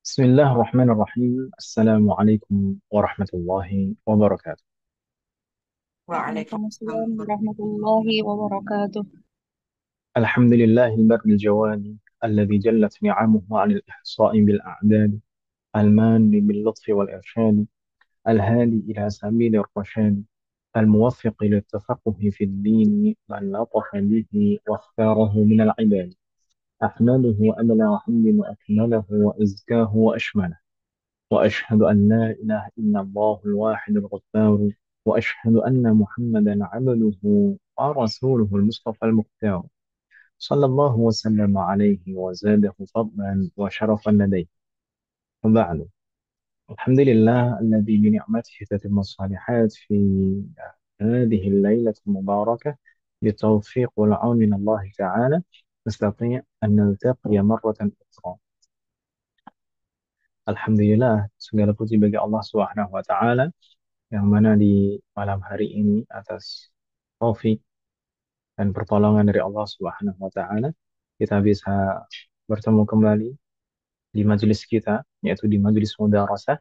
بسم الله الرحمن الرحيم. السلام عليكم ورحمة الله وبركاته. Waalaikumsalam warahmatullahi wabarakatuh. الحمد لله البر الجواد الذي جلت نعمه عن الإحصاء بالأعداد، المان باللطف والإرشاد، الهادي إلى سبيل الرشاد، الموفق للتفقه في الدين، من لطف به واختاره من العباد. أحمده أبلغ حمد وأكمله وأزكاه وأشمله، وأشهد أن لا إله إلا الله الواحد الغفار، وأشهد أن محمدا عبده ورسوله المصطفى المختار، صلى الله وسلم عليه وزاده فضلا وشرفا لديه. وبعد، الحمد لله الذي بنعمته تتم الصالحات في هذه الليلة المباركة، بالتوفيق والعون من الله تعالى نستطيع أن نلتقي مرة أخرى. Alhamdulillah, segala puji bagi Allah Subhanahu wa Ta'ala, yang mana di malam hari ini atas taufik dan pertolongan dari Allah Subhanahu wa taala kita bisa bertemu kembali di majelis kita, yaitu di majelis mudarasah,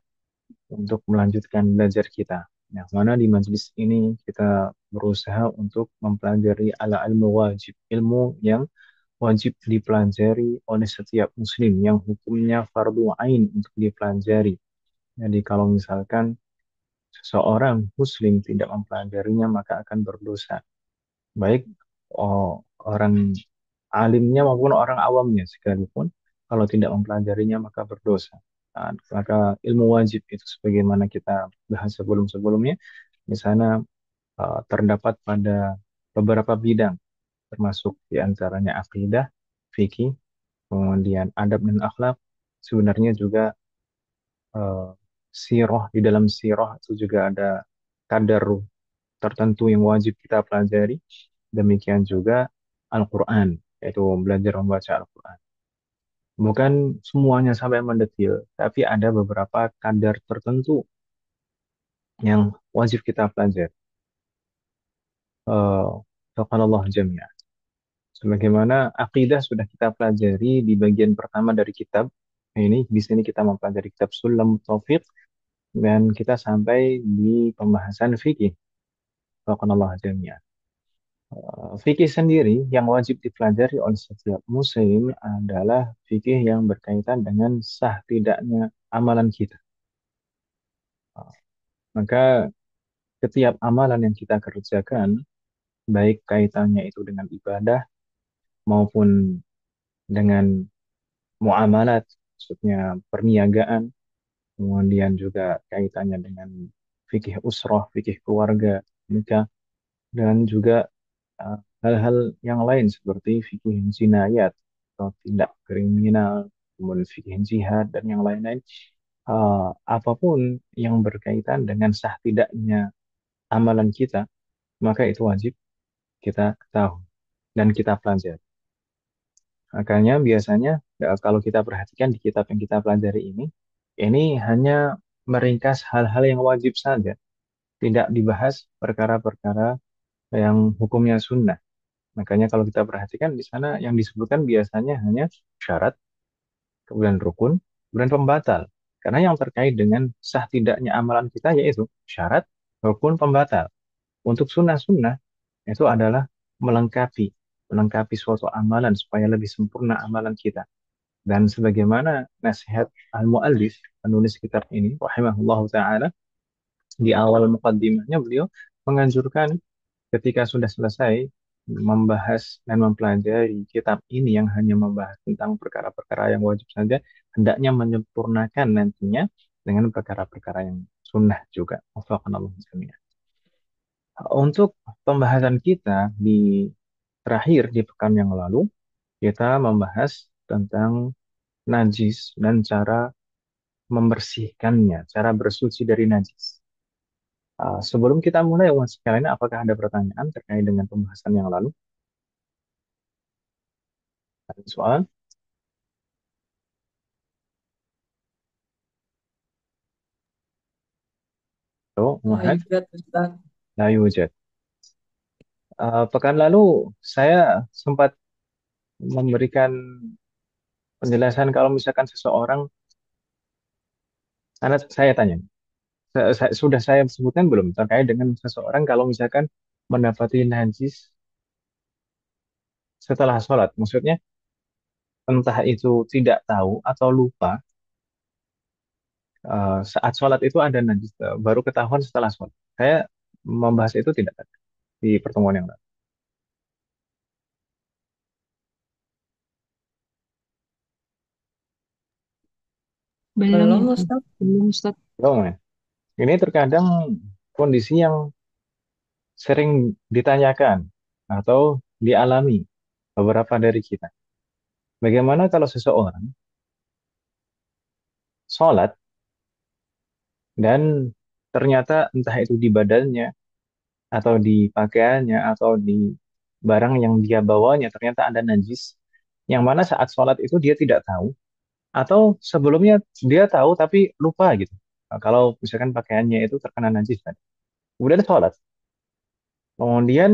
untuk melanjutkan belajar kita. Yang mana di majelis ini kita berusaha untuk mempelajari ala ilmu wajib, ilmu yang wajib dipelajari oleh setiap muslim, yang hukumnya fardu ain untuk dipelajari. Jadi kalau misalkan seseorang muslim tidak mempelajarinya maka akan berdosa, baik orang alimnya maupun orang awamnya sekalipun, kalau tidak mempelajarinya maka berdosa. Nah, maka ilmu wajib itu sebagaimana kita bahas sebelum-sebelumnya, di sana terdapat pada beberapa bidang, termasuk diantaranya akidah, fikih, kemudian adab dan akhlak. Sebenarnya juga eh, sirah, di dalam sirah itu juga ada kadar tertentu yang wajib kita pelajari. Demikian juga Al-Quran, yaitu belajar membaca Al-Quran. Bukan semuanya sampai mendetil, tapi ada beberapa kadar tertentu yang wajib kita pelajari. Allah jami'ah. Sebagaimana akidah sudah kita pelajari di bagian pertama dari kitab. Ini di sini kita mempelajari kitab Sulam Taufiq, dan kita sampai di pembahasan fikih. Allah jami'ah. Fikih sendiri yang wajib dipelajari oleh setiap muslim adalah fikih yang berkaitan dengan sah tidaknya amalan kita. Maka setiap amalan yang kita kerjakan, baik kaitannya itu dengan ibadah maupun dengan muamalat, maksudnya perniagaan, kemudian juga kaitannya dengan fikih usrah, fikih keluarga, nikah, dan juga hal-hal yang lain seperti fikih jinayat atau tindak kriminal, kemudian fikih jihad dan yang lain-lain. Apapun yang berkaitan dengan sah tidaknya amalan kita, maka itu wajib kita ketahui dan kita pelajari. Makanya biasanya kalau kita perhatikan di kitab yang kita pelajari ini hanya meringkas hal-hal yang wajib saja, tidak dibahas perkara-perkara yang hukumnya sunnah. Makanya kalau kita perhatikan di sana yang disebutkan biasanya hanya syarat, kemudian rukun, kemudian pembatal. Karena yang terkait dengan sah tidaknya amalan kita yaitu syarat, rukun, pembatal. Untuk sunnah-sunnah itu adalah melengkapi, melengkapi suatu amalan supaya lebih sempurna amalan kita. Dan sebagaimana nasihat al-muallif, penulis kitab ini, rahimahullahu ta'ala, di awal mukaddimahnya beliau menganjurkan ketika sudah selesai membahas dan mempelajari kitab ini yang hanya membahas tentang perkara-perkara yang wajib saja, hendaknya menyempurnakan nantinya dengan perkara-perkara yang sunnah juga. Wafaqanallahu jami'an. Untuk pembahasan kita di terakhir di pekan yang lalu, kita membahas tentang najis dan cara membersihkannya, cara bersuci dari najis. Sebelum kita mulai, Mas sekalian, apakah ada pertanyaan terkait dengan pembahasan yang lalu? Ada soal? Oh, Muhammad? Yujud, Ustaz. La yujad. Pekan lalu saya sempat memberikan penjelasan kalau misalkan seseorang Saya tanya, sudah saya sebutkan belum terkait dengan seseorang kalau misalkan mendapati najis setelah sholat? Maksudnya entah itu tidak tahu atau lupa saat sholat itu ada najis baru ketahuan setelah sholat. Saya membahas itu tidak tadi di pertemuan yang lalu. Belum Belum, ya, Ustaz? Ustaz. Belum, Ustaz. Belum ya? Ini terkadang kondisi yang sering ditanyakan atau dialami beberapa dari kita. Bagaimana kalau seseorang sholat dan ternyata entah itu di badannya atau di pakaiannya atau di barang yang dia bawanya ternyata ada najis yang mana saat sholat itu dia tidak tahu atau sebelumnya dia tahu tapi lupa gitu. Nah, kalau misalkan pakaiannya itu terkena najis kan. Kemudian sholat. Kemudian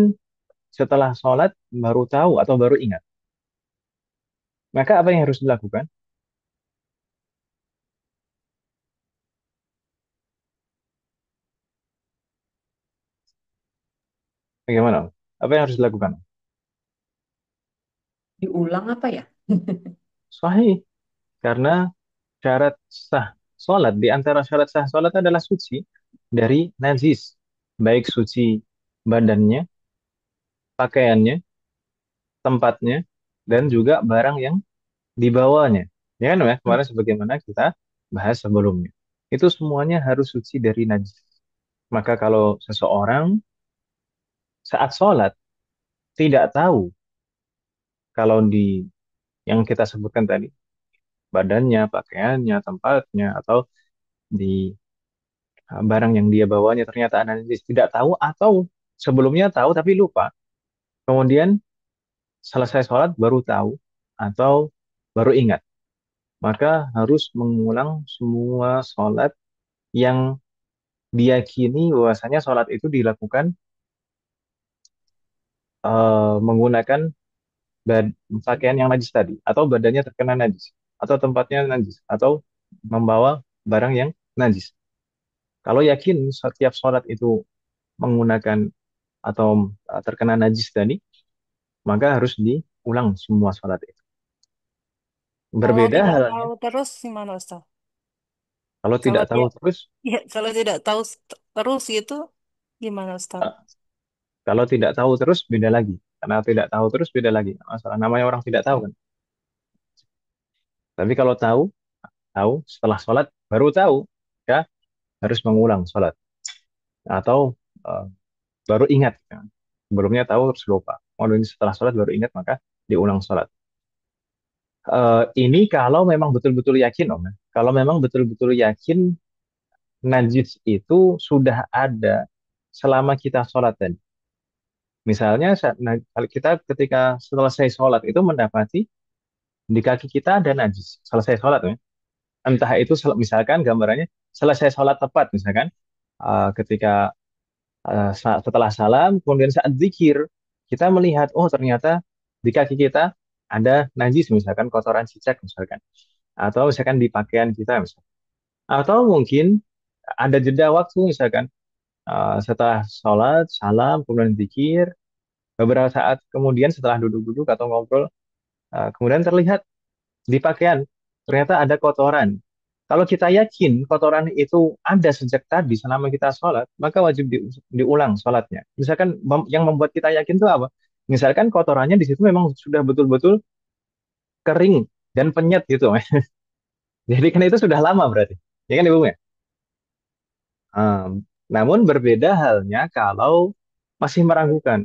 setelah sholat baru tahu atau baru ingat. Maka apa yang harus dilakukan? Bagaimana? Apa yang harus dilakukan? Diulang apa ya? Sahih. Karena syarat sah sholat, di antara syarat sah sholat adalah suci dari najis. Baik suci badannya, pakaiannya, tempatnya, dan juga barang yang dibawanya. Ya kan ya, Hmm. kemarin sebagaimana kita bahas sebelumnya. Itu semuanya harus suci dari najis. Maka kalau seseorang saat sholat tidak tahu kalau di yang kita sebutkan tadi, badannya, pakaiannya, tempatnya, atau di barang yang dia bawanya ternyata analisis tidak tahu atau sebelumnya tahu tapi lupa. Kemudian selesai sholat baru tahu atau baru ingat. Maka harus mengulang semua sholat yang diyakini bahwasanya sholat itu dilakukan menggunakan bad- pakaian yang najis tadi, atau badannya terkena najis, atau tempatnya najis, atau membawa barang yang najis. Kalau yakin setiap sholat itu menggunakan atau terkena najis tadi, maka harus diulang semua sholat itu. Kalau Berbeda tidak halnya tahu terus gimana Ustaz? kalau tidak Kalau tahu dia terus, ya kalau tidak tahu terus gitu gimana Ustaz? eh, kalau tidak tahu terus beda lagi. Karena tidak tahu terus beda lagi. Nggak masalah, namanya orang tidak tahu kan. Tapi kalau tahu, tahu setelah sholat baru tahu, ya harus mengulang sholat atau eh, baru ingat. Ya. Sebelumnya tahu terus lupa. Oh ini setelah sholat baru ingat maka diulang sholat. Ini kalau memang betul-betul yakin, Om. Ya. Kalau memang betul-betul yakin najis itu sudah ada selama kita sholat tadi. Misalnya kalau kita ketika selesai sholat itu mendapati di kaki kita ada najis. Selesai sholat ya. Entah itu misalkan gambarannya selesai sholat tepat misalkan ketika setelah salam kemudian saat zikir kita melihat oh ternyata di kaki kita ada najis misalkan kotoran cicak misalkan atau misalkan di pakaian kita misalkan. Atau mungkin ada jeda waktu misalkan setelah sholat, salam, kemudian zikir, beberapa saat kemudian setelah duduk-duduk atau ngobrol, kemudian terlihat di pakaian ternyata ada kotoran. Kalau kita yakin kotoran itu ada sejak tadi selama kita sholat, maka wajib diulang sholatnya. Misalkan yang membuat kita yakin itu apa? Misalkan kotorannya di situ memang sudah betul-betul kering dan penyet gitu. Jadi kan itu sudah lama berarti. Ya kan Ibu ya? Ah, namun berbeda halnya kalau masih meragukan.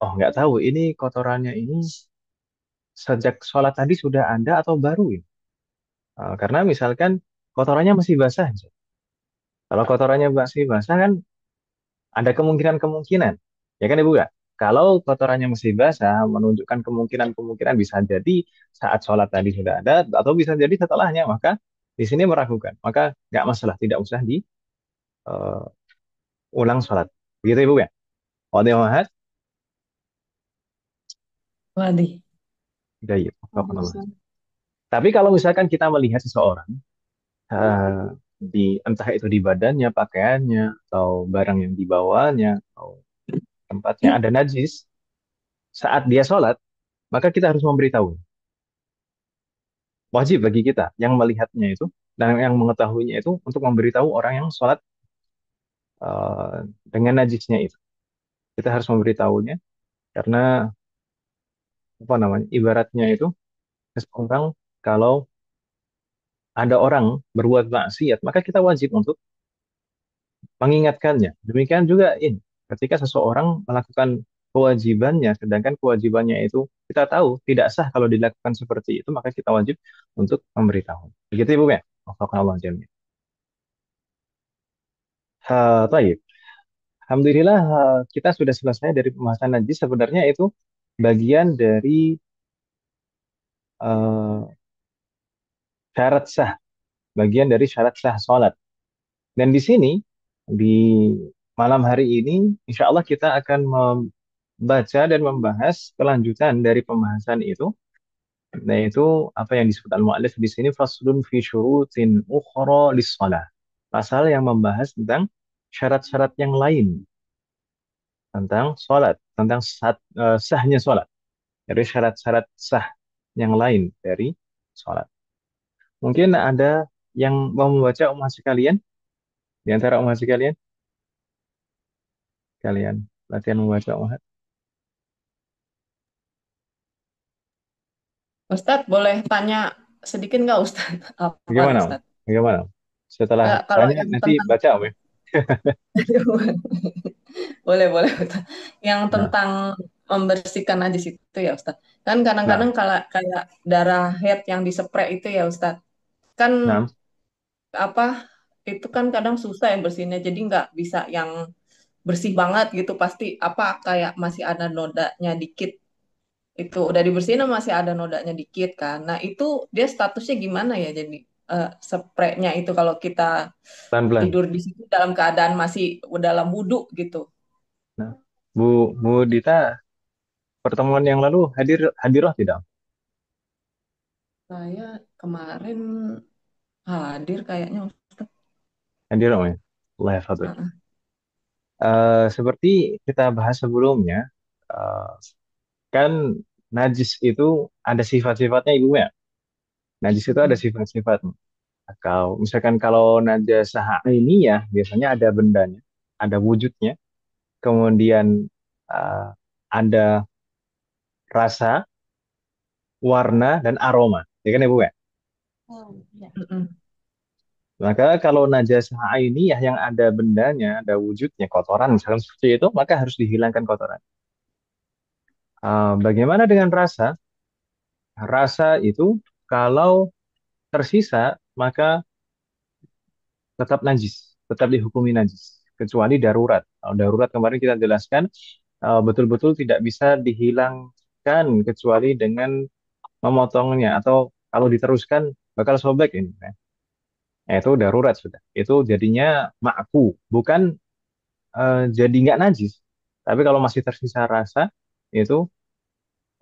Oh, nggak tahu ini kotorannya ini sejak sholat tadi sudah ada atau baru ini. Karena misalkan kotorannya masih basah. Kalau kotorannya masih basah kan ada kemungkinan-kemungkinan. Ya kan Ibu ya? Kalau kotorannya masih basah menunjukkan kemungkinan-kemungkinan bisa jadi saat sholat tadi sudah ada atau bisa jadi setelahnya. Maka di sini meragukan. Maka nggak masalah. Tidak usah diulang sholat. Begitu Ibu ya? Wadah Muhammad. Waduh. Baik, Ada, Wafaqanallah. Ustaz. Tapi kalau misalkan kita melihat seseorang entah itu di badannya, pakaiannya, atau barang yang dibawanya, atau tempatnya ada najis, saat dia sholat, maka kita harus memberitahu. Wajib bagi kita yang melihatnya itu dan yang mengetahuinya itu untuk memberitahu orang yang sholat eh, dengan najisnya itu. Kita harus memberitahunya karena apa namanya? Ibaratnya itu seseorang kalau ada orang berbuat maksiat, maka kita wajib untuk mengingatkannya. Demikian juga ini, ketika seseorang melakukan kewajibannya, sedangkan kewajibannya itu kita tahu tidak sah kalau dilakukan seperti itu, maka kita wajib untuk memberitahu. Begitu Ibu ya? Wafakallahu jami'an. Taib. Alhamdulillah kita sudah selesai dari pembahasan najis. Sebenarnya itu bagian dari eh, syarat sah, bagian dari syarat sah sholat. Dan di sini di malam hari ini, insya Allah kita akan membaca dan membahas kelanjutan dari pembahasan itu, yaitu apa yang disebut al-mu'allif di sini faslun fi syurutin ukhra lis-shalah. Pasal yang membahas tentang syarat-syarat yang lain tentang sholat, tentang sahnya sholat, dari syarat-syarat sah yang lain dari sholat. Mungkin ada yang mau membaca umat sekalian, di antara umat sekalian, kalian latihan membaca umat. Ustadz, boleh tanya sedikit nggak Ustadz? Apa Bagaimana? Om? Ustadz? Bagaimana? Setelah Nggak, kalau tanya yang nanti tentang baca Om ya. boleh boleh Ustadz. Yang Nah, tentang membersihkan najis itu ya Ustadz. Kan nah, kadang-kadang kalau kayak darah head yang disepray itu ya Ustadz. Kan nah. apa itu kan kadang susah ya bersihnya. Jadi nggak bisa yang bersih banget gitu. Pasti apa kayak masih ada nodanya dikit. Itu udah dibersihin masih ada nodanya dikit kan. Nah itu dia statusnya gimana ya? Jadi spraynya itu kalau kita Pelan-pelan. tidur di situ dalam keadaan masih dalam wudhu gitu. Nah, Bu Dita, pertemuan yang lalu hadirah tidak? Saya kemarin hadir kayaknya Ustaz. Hadir Om ya. Allah yahfadzuk. Heeh. Seperti kita bahas sebelumnya, eh, kan najis itu ada sifat-sifatnya Ibu ya. Najis itu ada Mm-mm. sifat-sifatnya. Kalau misalkan kalau najasah ini ya biasanya ada bendanya, ada wujudnya, kemudian eh, ada rasa, warna, dan aroma. Ya kan Ibu ya? Mm-mm. Maka kalau najasah ini ya yang ada bendanya, ada wujudnya, kotoran misalkan seperti itu, maka harus dihilangkan kotoran. Bagaimana dengan rasa? Rasa itu kalau tersisa maka tetap najis, tetap dihukumi najis, kecuali darurat. Kalau darurat kemarin kita jelaskan betul-betul tidak bisa dihilangkan kecuali dengan memotongnya atau kalau diteruskan bakal sobek ini. Itu darurat sudah. Itu jadinya ma'ku, bukan jadi nggak najis. Tapi kalau masih tersisa rasa itu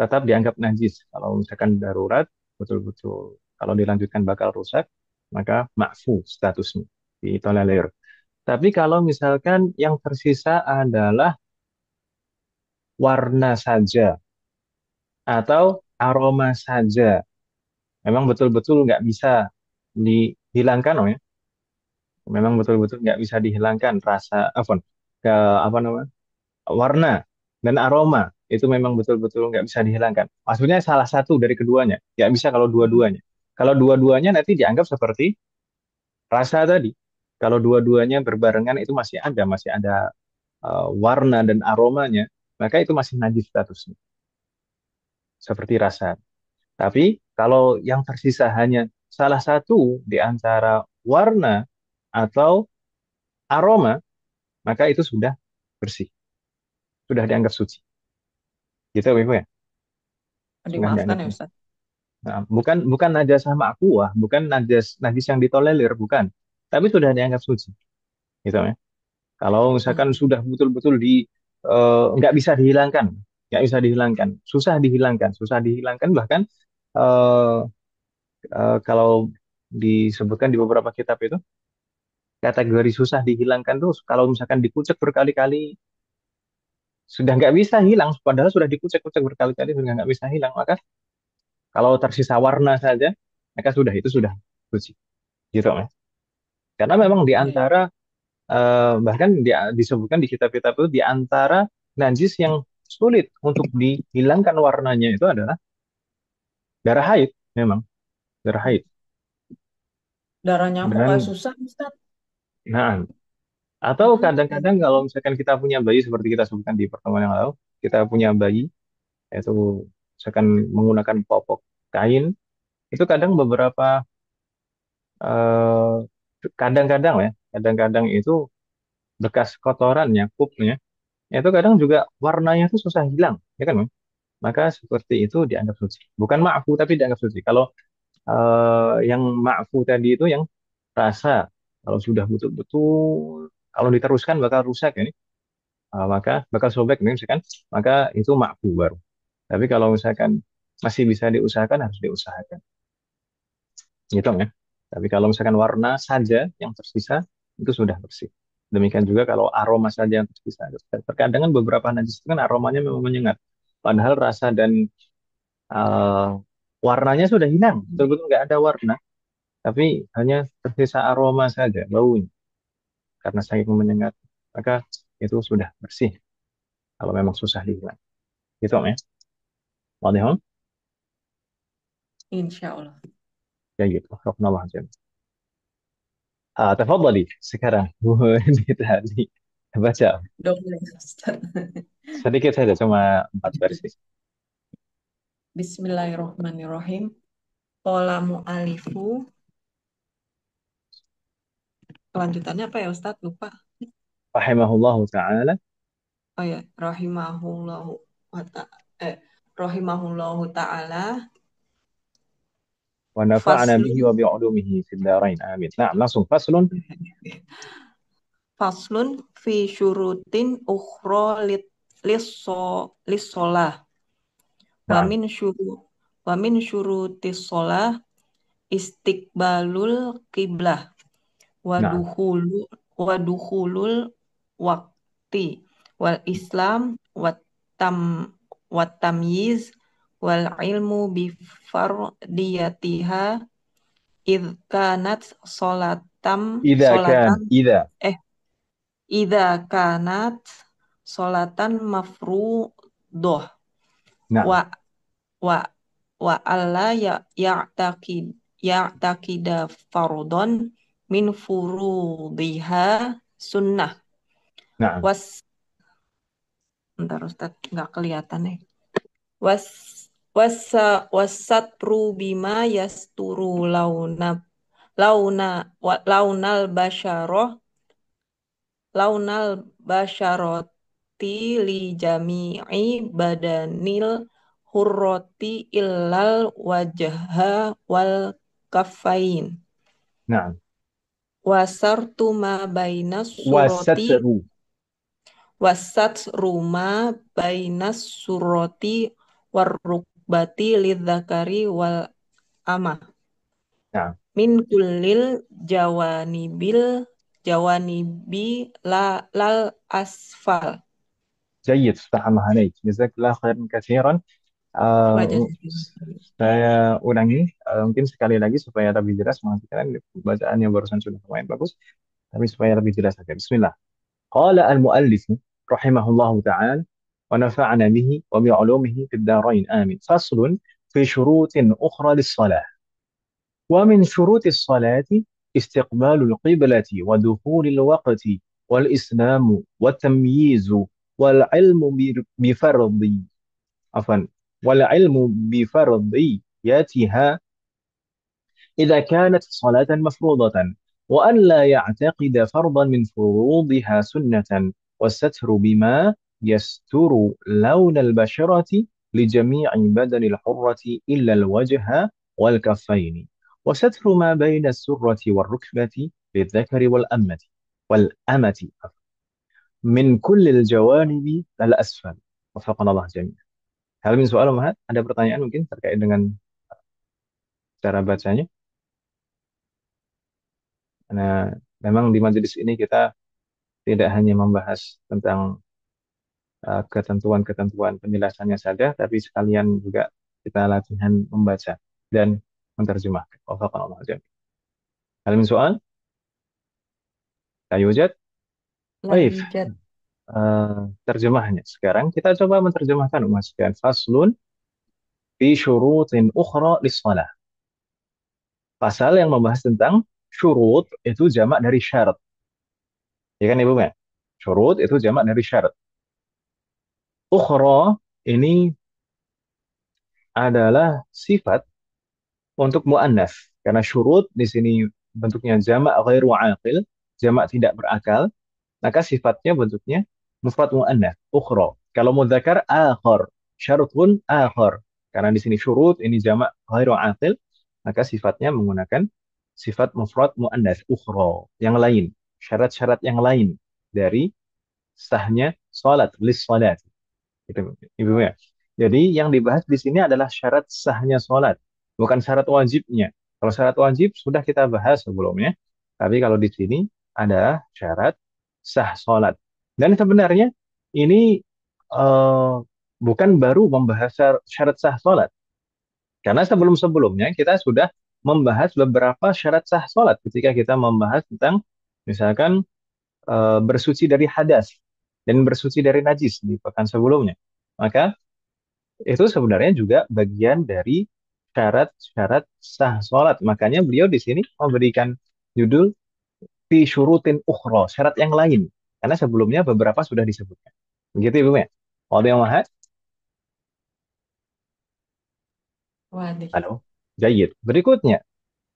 tetap dianggap najis. Kalau misalkan darurat betul-betul kalau dilanjutkan bakal rusak, maka ma'fu statusnya ditolerir. Tapi kalau misalkan yang tersisa adalah warna saja atau aroma saja, memang betul-betul nggak bisa dihilangkan, oh ya. Memang betul-betul nggak bisa dihilangkan rasa, apa namanya, warna dan aroma itu memang betul-betul nggak bisa dihilangkan. Maksudnya salah satu dari keduanya, nggak bisa kalau dua-duanya. Kalau dua-duanya nanti dianggap seperti rasa tadi. Kalau dua-duanya berbarengan itu masih ada warna dan aromanya, maka itu masih najis statusnya, seperti rasa. Tapi kalau yang tersisa hanya salah satu di antara warna atau aroma, maka itu sudah bersih, sudah dianggap suci. Gitu, Ibu ya? Sudah Dimaafkan dianggap ya suci. Ustaz. Nah, bukan najis sama aquah, bukan najis yang ditolerir, bukan. Tapi sudah dianggap suci, gitu ya. Kalau Hmm. misalkan sudah betul-betul nggak bisa dihilangkan, nggak bisa dihilangkan, susah dihilangkan bahkan eh, kalau disebutkan di beberapa kitab itu kategori susah dihilangkan tuh kalau misalkan dikucek berkali-kali sudah nggak bisa hilang, padahal sudah dikucek-kucek berkali-kali sudah nggak bisa hilang. Maka kalau tersisa warna saja, maka sudah itu sudah suci, gitu Mas. Karena memang di Iya, iya. antara bahkan disebutkan di kitab-kitab itu di antara najis yang sulit untuk dihilangkan warnanya itu adalah darah haid, memang darah haid. Darahnya aku nggak Dan susah, Ustaz. nah, atau Mm-mm. kadang-kadang kalau misalkan kita punya bayi seperti kita sebutkan di pertemuan yang lalu, kita punya bayi yaitu misalkan menggunakan popok kain, itu kadang beberapa eh, kadang-kadang ya, kadang-kadang itu bekas kotorannya, pupnya, itu kadang juga warnanya itu susah hilang, ya kan, Bang? Maka seperti itu dianggap suci. Bukan ma'fu tapi dianggap suci. Kalau yang ma'fu tadi itu yang rasa, kalau sudah betul-betul, kalau diteruskan bakal rusak ini, maka bakal sobek ini misalkan, maka itu ma'fu baru. Tapi kalau misalkan masih bisa diusahakan, harus diusahakan. Gitu ya. Tapi kalau misalkan warna saja yang tersisa, itu sudah bersih. Demikian juga kalau aroma saja yang tersisa. Terkadang kan beberapa najis itu kan aromanya memang menyengat. Padahal rasa dan eh, warnanya sudah hilang. Betul-betul nggak ada warna. Tapi hanya tersisa aroma saja, baunya. Karena saking menyengat. Maka itu sudah bersih. Kalau memang susah dihilang. Gitu ya. Wadihum? Insya Allah. Ya gitu. Rahmanallah. Tafadhali sekarang. Ini tadi. Baca. Boleh, Ustaz. Sedikit saja, cuma 4 baris. Bismillahirrahmanirrahim. Qala mu'alifu. Kelanjutannya apa ya, Ustaz? Lupa. Rahimahullahu ta'ala Oh ya, wa ta- eh, rahimahullahu ta'ala. wa nafa'ana bihi wa Faslun. bi'ulumihi fid darain. Amin. Nah, langsung faslun. Faslun fi syurutin ukhra lissolah. Wa Nah, min syuru wa min syurutis sholah istiqbalul qiblah nah, wa dukhulul waqti wal islam tam wa tamyiz wal ilmu bi fardiyatiha id kanat solatan idza. eh idza kanat solatan mafruḍah Nah, wa wa wa alla ya'taqida fardhon min furudhiha sunnah nah. was bentar Ustaz nggak kelihatan nih was wasatru bima yasturu launa launal basyarah launal basyarati li jami'i badanil hurroti illal wajha wal kafain Nah, wasartu ma baina surati wasatru. wasat ruma baina surati warrukbati lidzakari wal ama Nah, min kullil jawanibi lal asfal. jayyid. Fahamah alaik. Jazakallah khairan katsiran. Uh, Wajah. saya ulangi mungkin sekali lagi supaya lebih jelas menghentikan bacaan yang barusan sudah lumayan bagus, tapi supaya lebih jelas saja. Bismillah. Qala al-muallif rahimahullahu ta'ala wa nafa'ana bihi wa bi'ulumihi fid darain amin. Faslun fi syurutin ukhra lis-salah. ومن شروط الصلاة استقبال القبلة ودخول الوقت والإسلام والتمييز والعلم بفرض عفوا والعلم بفرضياتها إذا كانت صلاة مفروضة وأن لا يعتقد فرضا من فروضها سنة والستر بما يستر لون البشرة لجميع بدن الحرة إلا الوجه والكفين وستر ما بين السرة والركبة للذكر والأمة من كل الجوانب الأسفل وفقنا الله جميعا. Hal min soal Mahat, ada pertanyaan mungkin terkait dengan cara bacanya? Nah, memang di majelis ini kita tidak hanya membahas tentang ketentuan-ketentuan penjelasannya saja, tapi sekalian juga kita latihan membaca dan menerjemahkan. Wafaqanallah jami'an. Hal min soal? La yujad? لا Baik, يوجد. terjemahnya. Sekarang kita coba menerjemahkan umat sekalian. Faslun fi syurutin ukhra lis-shalah. Pasal yang membahas tentang syurut itu jamak dari syarat. Ya kan Ibu Mẹ? Syurut itu jamak dari syarat. Ukhra ini adalah sifat untuk muannas. Karena syurut di sini bentuknya jamak ghairu aqil, jamak tidak berakal, maka sifatnya bentuknya mufrad muannas, ukhra. Kalau mudzakkar akhar, syarutun akhar. Karena di sini syurut ini jamak ghairu aqil, maka sifatnya menggunakan sifat mufrad muannas, ukhra, yang lain, syarat-syarat yang lain dari sahnya salat, lis salat. Itu, Ibu ya. Jadi yang dibahas di sini adalah syarat sahnya sholat, bukan syarat wajibnya. Kalau syarat wajib sudah kita bahas sebelumnya, tapi kalau di sini ada syarat sah sholat. Dan sebenarnya ini eh, bukan baru membahas syarat sah sholat, karena sebelum-sebelumnya kita sudah membahas beberapa syarat sah sholat ketika kita membahas tentang misalkan bersuci dari hadas dan bersuci dari najis di pekan sebelumnya. Maka itu sebenarnya juga bagian dari syarat-syarat sah sholat. Makanya beliau di sini memberikan judul fi syurutin ukhra, syarat yang lain. Karena sebelumnya beberapa sudah disebutkan. Begitu Ibu ya. Waduh yang mahal. Waduh. Halo. Jayid. Berikutnya.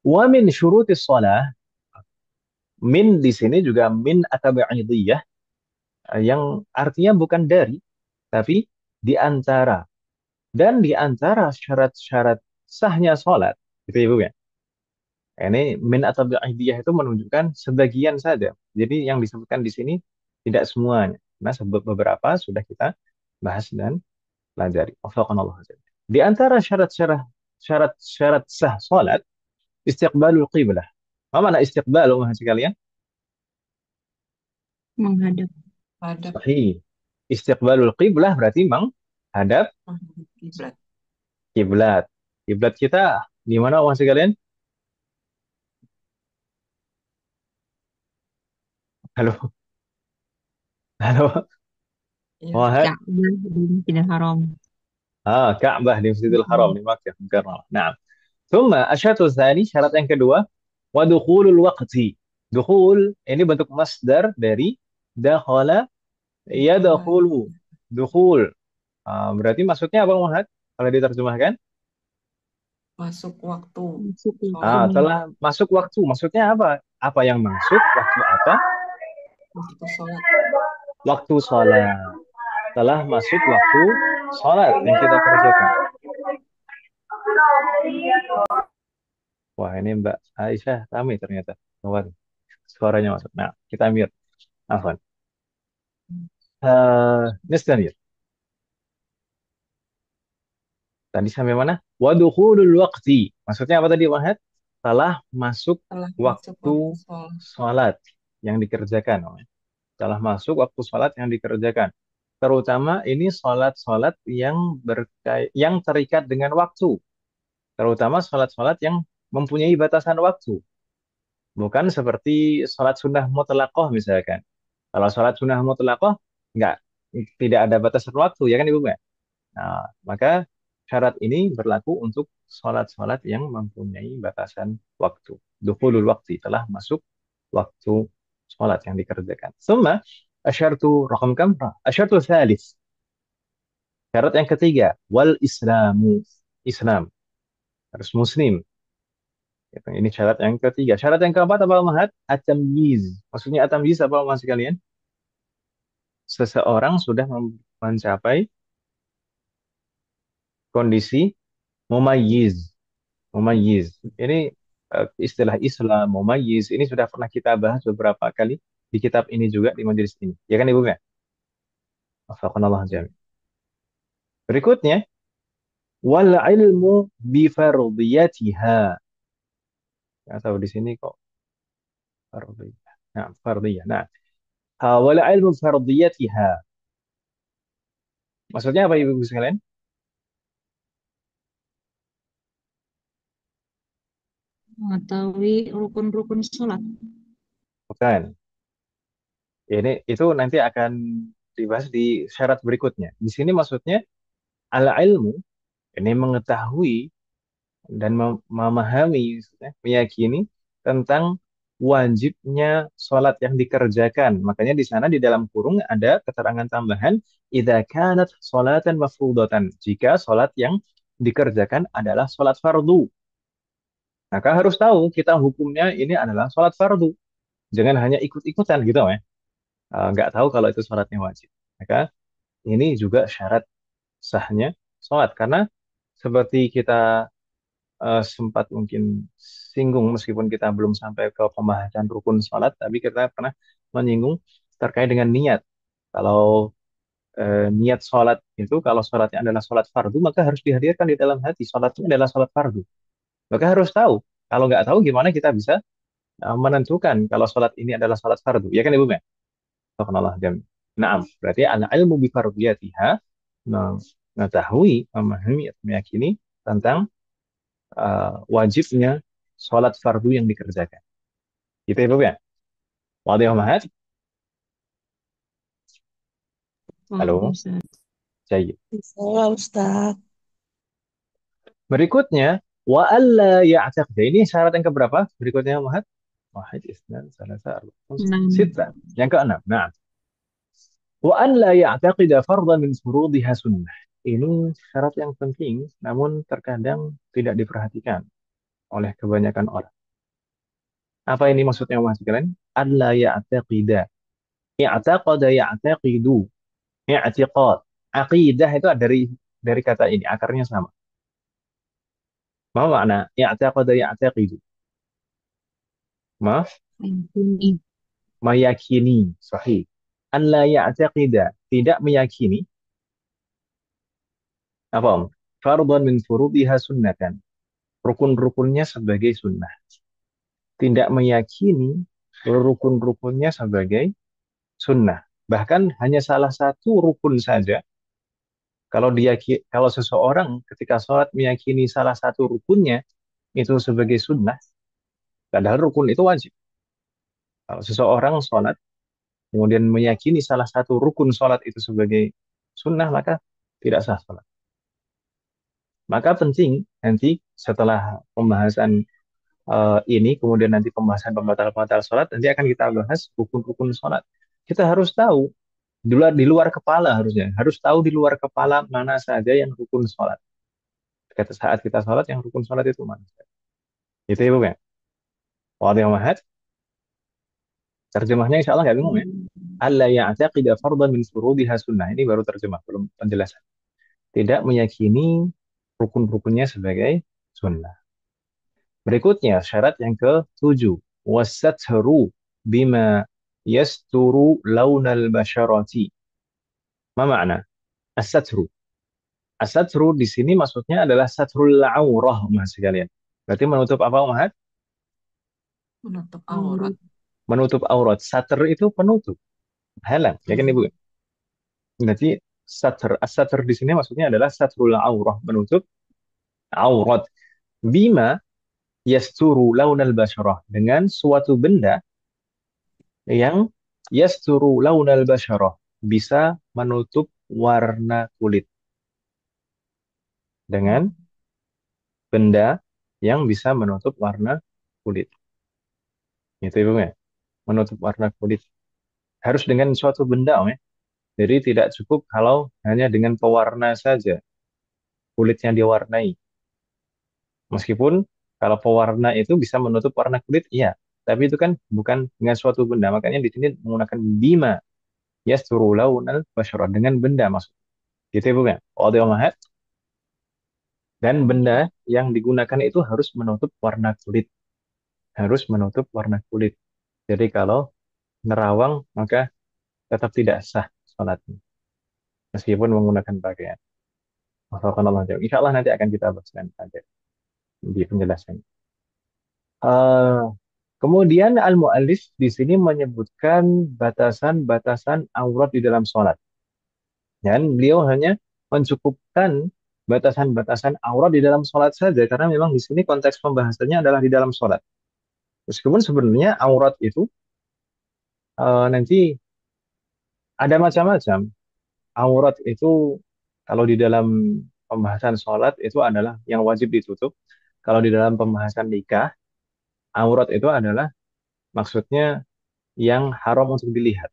Wa min syurutis sholah. Min di sini juga min atabi'idiyah. Yang artinya bukan dari, tapi di antara. Dan di antara syarat-syarat sahnya sholat. Gitu Ibu ya. Ini min atau bid'ah itu menunjukkan sebagian saja. Jadi yang disebutkan di sini tidak semuanya. Nah, beberapa sudah kita bahas dan pelajari. Wafaqanallah. Di antara syarat-syarat sah salat, istiqbalul qiblah. Apa makna istiqbal, umat sekalian? Menghadap. Hadap Sahih. Istiqbalul qiblah berarti menghadap kiblat. kiblat. Kiblat kita di mana, umat sekalian? Halo. Halo. Ya. Wahad. Ka'bah di Masjidil Haram. Ka'bah di Masjidil Haram di Makkah. Nah, ثم الشرط الثاني syarat yang kedua ودخول الوقت. Dukhul ini bentuk masdar dari dakhala yadkhulu. Dukhul. Berarti maksudnya apa Muhammad? Kalau diterjemahkan? Masuk waktu Masuk sholat. waktu. Telah masuk waktu. Maksudnya apa? Apa yang masuk? Waktu apa? Waktu sholat. Waktu sholat. Telah masuk waktu sholat yang kita kerjakan. Wah, ini Mbak Aisyah kami ternyata. Wah, suaranya masuk. Nah, kita mute. Afwan. Nistamir. Tadi sampai mana? Wadukhulul waqti. Maksudnya apa tadi, Wahid? Telah masuk Telah masuk waktu waktu sholat. sholat yang dikerjakan. Telah masuk waktu sholat yang dikerjakan. Terutama ini sholat-sholat yang terikat dengan waktu. Terutama sholat-sholat yang mempunyai batasan waktu. Bukan seperti sholat sunnah mutlaqah misalkan. Kalau sholat sunnah mutlaqah, enggak, tidak ada batasan waktu, ya kan Ibu? Nah, maka syarat ini berlaku untuk sholat-sholat yang mempunyai batasan waktu. Dukhulul waktu telah masuk waktu sholat yang dikerjakan. Summa asyartu rakam kam? Asyartu thalith. Syarat yang ketiga, wal islamu. Islam. Harus muslim. Ini syarat yang ketiga. Syarat yang keempat apa Mahat? At-tamyiz. Maksudnya at-tamyiz apa Mas sekalian? Seseorang sudah mencapai kondisi mumayyiz. Mumayyiz. Ini istilah Islam, mumayyiz. Ini sudah pernah kita bahas beberapa kali di kitab ini juga, di majelis ini. Ya kan Ibu ya? Wafaqanallah jami. Berikutnya, wal ilmu bi fardiyatiha. Atau di sini kok fardiyah. Nah, fardiyah. Nah, wal ilmu fardiyatiha. Maksudnya apa Ibu sekalian? Mengetahui rukun-rukun sholat. Bukan. Ini itu nanti akan dibahas di syarat berikutnya. Di sini maksudnya al ilmu ini mengetahui dan memahami, maksudnya, meyakini tentang wajibnya sholat yang dikerjakan. Makanya di sana di dalam kurung ada keterangan tambahan, idza kanat sholatan mafrudatan. Jika sholat yang dikerjakan adalah sholat fardu. Maka harus tahu kita hukumnya ini adalah sholat fardu. Jangan hanya ikut-ikutan gitu ya. Nggak tahu kalau itu sholatnya wajib. Maka ini juga syarat sahnya sholat. Karena seperti kita sempat mungkin singgung meskipun kita belum sampai ke pembahasan rukun sholat, tapi kita pernah menyinggung terkait dengan niat. Kalau niat sholat itu, kalau sholatnya adalah sholat fardu, maka harus dihadirkan di dalam hati. Sholatnya adalah sholat fardu. Maka harus tahu. Kalau nggak tahu, gimana kita bisa menentukan kalau sholat ini adalah sholat fardu? Ya kan Ibu Mẹ? Subhanallah. Naam. Berarti al-ilmu bi fardiyatiha, mengetahui, memahami, atau meyakini tentang wajibnya sholat fardu yang dikerjakan. Gitu ya, Bu ya? Wadih Mahat? Paham, Halo? Ustaz. Jayid. Bisa, Ustaz. Berikutnya, wa alla ya'taqid. Ini syarat yang keberapa? Berikutnya, Mahat? Wahid, isnan, salasa, arba'un, 6. sita. Yang keenam. Nah, wa an la ya'taqida fardan min furudiha sunnah. Ini syarat yang penting, namun terkadang tidak diperhatikan oleh kebanyakan orang. Apa ini maksudnya, Mas sekalian? An la ya'taqida. I'taqada ya'taqidu. I'tiqad. Aqidah itu dari kata ini, akarnya sama. Ma makna i'taqada ya'taqidu? Ma Ini. meyakini, sahih. An la ya'taqida, tidak meyakini apa Om? Fardhan min furudiha sunnatan. Rukun-rukunnya sebagai sunnah. Tidak meyakini rukun-rukunnya sebagai sunnah. Bahkan hanya salah satu rukun saja. Kalau seseorang ketika sholat meyakini salah satu rukunnya itu sebagai sunnah, padahal rukun itu wajib. Kalau seseorang sholat kemudian meyakini salah satu rukun sholat itu sebagai sunnah, maka tidak sah sholat. Maka penting nanti setelah pembahasan ini, kemudian nanti pembahasan pembatal-pembatal sholat, nanti akan kita bahas rukun-rukun sholat. Kita harus tahu di luar kepala harusnya, harus tahu di luar kepala mana saja yang rukun sholat. Kata saat kita sholat, yang rukun sholat itu mana? Itu ya, Bu ya. Wadih mahat. Terjemahnya insya Allah nggak bingung ya. Alla ya'taqida fardan min furudiha sunnah. Ini baru terjemah, belum penjelasan. Tidak meyakini rukun-rukunnya sebagai sunnah. Berikutnya, syarat yang ke-7. Wasatharu bima yasturu launal basyarati. Ma makna? As-satru. As-satru di sini maksudnya adalah satrul aurah, Mas sekalian. Berarti menutup apa, Umat? Menutup aurat. Menutup aurat. Satr itu penutup, halang. Ya kan Ibu? Berarti satr. As-satr di sini maksudnya adalah satrul aurah, menutup aurat. Bima yasturu launal basyarah. Dengan suatu benda yang yasturu launal basyarah. Bisa menutup warna kulit. Dengan benda yang bisa menutup warna kulit. Itu Ibu ya. Menutup warna kulit. Harus dengan suatu benda, Om ya. Jadi tidak cukup kalau hanya dengan pewarna saja kulitnya diwarnai. Meskipun kalau pewarna itu bisa menutup warna kulit, iya. Tapi itu kan bukan dengan suatu benda. Makanya di sini menggunakan bima yasturu launal basyara, dengan benda maksudnya. Gitu ya, Bu ya. Wadih mahat. Dan benda yang digunakan itu harus menutup warna kulit. Harus menutup warna kulit. Jadi kalau nerawang maka tetap tidak sah sholatnya. Meskipun menggunakan pakaian. Wafakanallah jauh. Insya Allah nanti akan kita bahas nanti di penjelasan. Kemudian al-mu'allif di sini menyebutkan batasan-batasan aurat di dalam sholat. Dan beliau hanya mencukupkan batasan-batasan aurat di dalam sholat saja, karena memang di sini konteks pembahasannya adalah di dalam sholat. Meskipun sebenarnya aurat itu nanti ada macam-macam. Aurat itu kalau di dalam pembahasan sholat itu adalah yang wajib ditutup. Kalau di dalam pembahasan nikah, aurat itu adalah maksudnya yang haram untuk dilihat.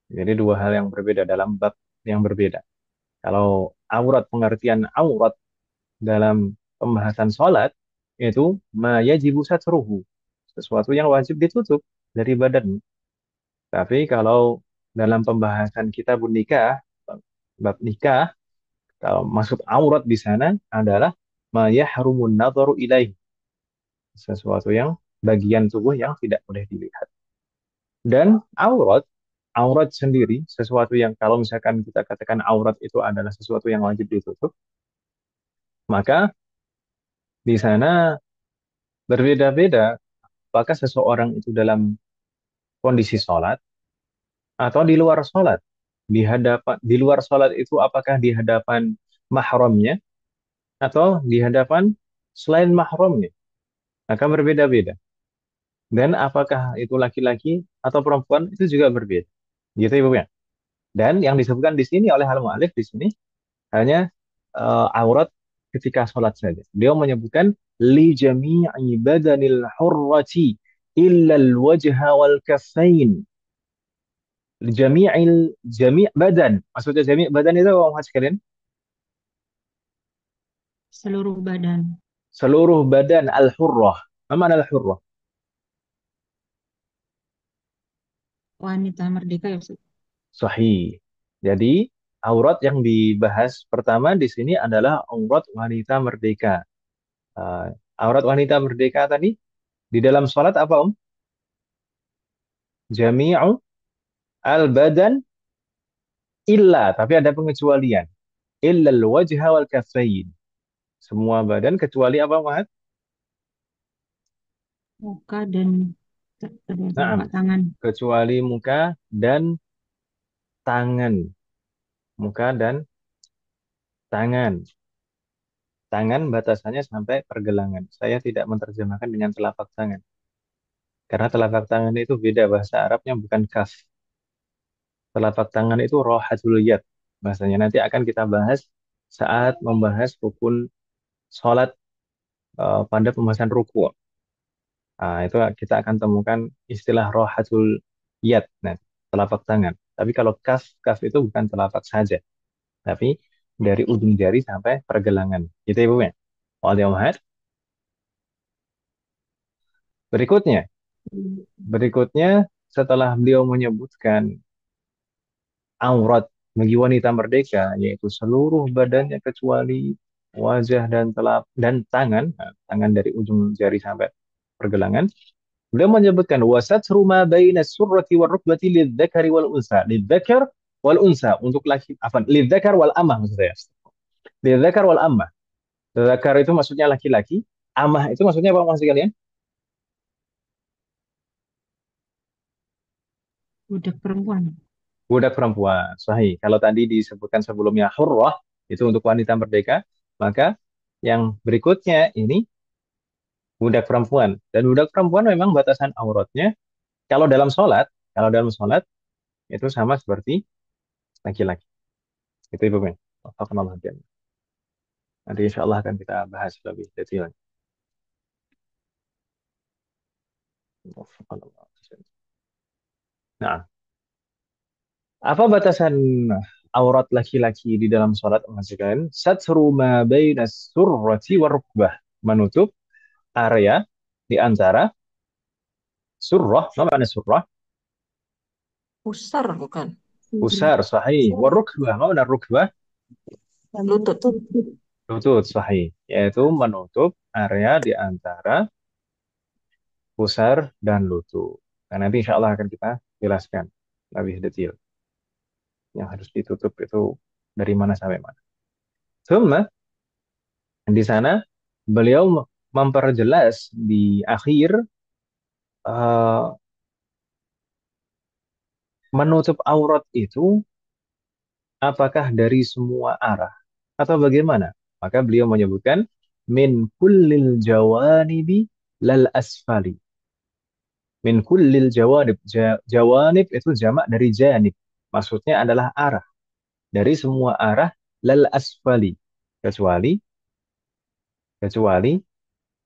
Jadi dua hal yang berbeda dalam bab yang berbeda. Kalau aurat, pengertian aurat dalam pembahasan sholat itu ma yajibu satruhu, sesuatu yang wajib ditutup dari badan. Tapi kalau dalam pembahasan kitabun nikah, bab nikah, kalau maksud aurat di sana adalah ma yahrumun nadharu ilaih, sesuatu yang bagian tubuh yang tidak boleh dilihat. Dan aurat sendiri sesuatu yang kalau misalkan kita katakan aurat itu adalah sesuatu yang wajib ditutup, maka di sana berbeda-beda apakah seseorang itu dalam kondisi sholat atau di luar sholat. Di luar sholat itu apakah di hadapan mahramnya atau di hadapan selain mahramnya. Maka berbeda-beda. Dan apakah itu laki-laki atau perempuan itu juga berbeda. Gitu Ibu ya. Dan yang disebutkan di sini oleh al-mu'alif di sini hanya aurat ketika sholat saja. Beliau menyebutkan li jami'i badanil hurrati illa al-wajha wal kaffain. Jami' badan. Maksudnya jami' badan itu apa maksud kalian? Seluruh badan. Seluruh badan al-hurrah. Apa makna al-hurrah? Wanita merdeka ya Ustaz. Sahih. Jadi aurat yang dibahas pertama di sini adalah aurat wanita merdeka. Uh, Aurat wanita merdeka tadi di dalam sholat apa Jami'u al-badan illa, tapi ada pengecualian. Illa al-wajha wal kaffain. Semua badan kecuali apa, Mat? Muka dan kedua Naam, telapak tangan. kecuali muka dan tangan. Muka dan tangan. Tangan batasannya sampai pergelangan. Saya tidak menerjemahkan dengan telapak tangan. Karena telapak tangan itu beda, bahasa Arabnya bukan kaf. Telapak tangan itu rohatul yad. Bahasanya nanti akan kita bahas saat membahas rukun sholat pada pembahasan ruku. Nah, itu kita akan temukan istilah rohatul yad, nah, telapak tangan. Tapi kalau kaf itu bukan telapak saja, tapi dari ujung jari sampai pergelangan. Gitu Ibu ya. Wal Berikutnya, berikutnya setelah beliau menyebutkan aurat bagi wanita merdeka, yaitu seluruh badannya kecuali wajah dan tangan, nah, tangan dari ujung jari sampai pergelangan. Beliau menyebutkan wasatru ma baina surrati wal rukbati lidzakari wal unsa. Lidzakar wal unsa untuk laki apa? Lidzakar wal amah maksudnya. Lidzakar wal amah. Zakar itu maksudnya laki-laki, amah itu maksudnya apa maksud kalian? Budak perempuan. Budak perempuan. Sahih. Kalau tadi disebutkan sebelumnya hurrah itu untuk wanita merdeka, maka yang berikutnya ini budak perempuan. Dan budak perempuan memang batasan auratnya kalau dalam sholat itu sama seperti laki-laki. Itu Ibu Men. Wafaqanallah jami'an. Nanti insya Allah akan kita bahas lebih detail. Wafaqanallah. Nah, apa batasan aurat laki-laki di dalam sholat? Maksudkan satru ma baina surrati warukbah, menutup area di antara surrah, apa makna surrah? Pusar bukan? Pusar, sahih. Warukbah, apa makna rukbah? Lutut. Lutut, sahih. Yaitu menutup area di antara pusar dan lutut. Nah, nanti insya Allah akan kita jelaskan lebih detail. Yang harus ditutup itu dari mana sampai mana. Cuma di sana beliau memperjelas di akhir eh, menutup aurat itu apakah dari semua arah atau bagaimana? Maka beliau menyebutkan min kullil jawanibi lal asfali. Min kullil jawanib. Jawanib itu jamak dari janib. Maksudnya adalah arah. Dari semua arah lal asfali. Kecuali kecuali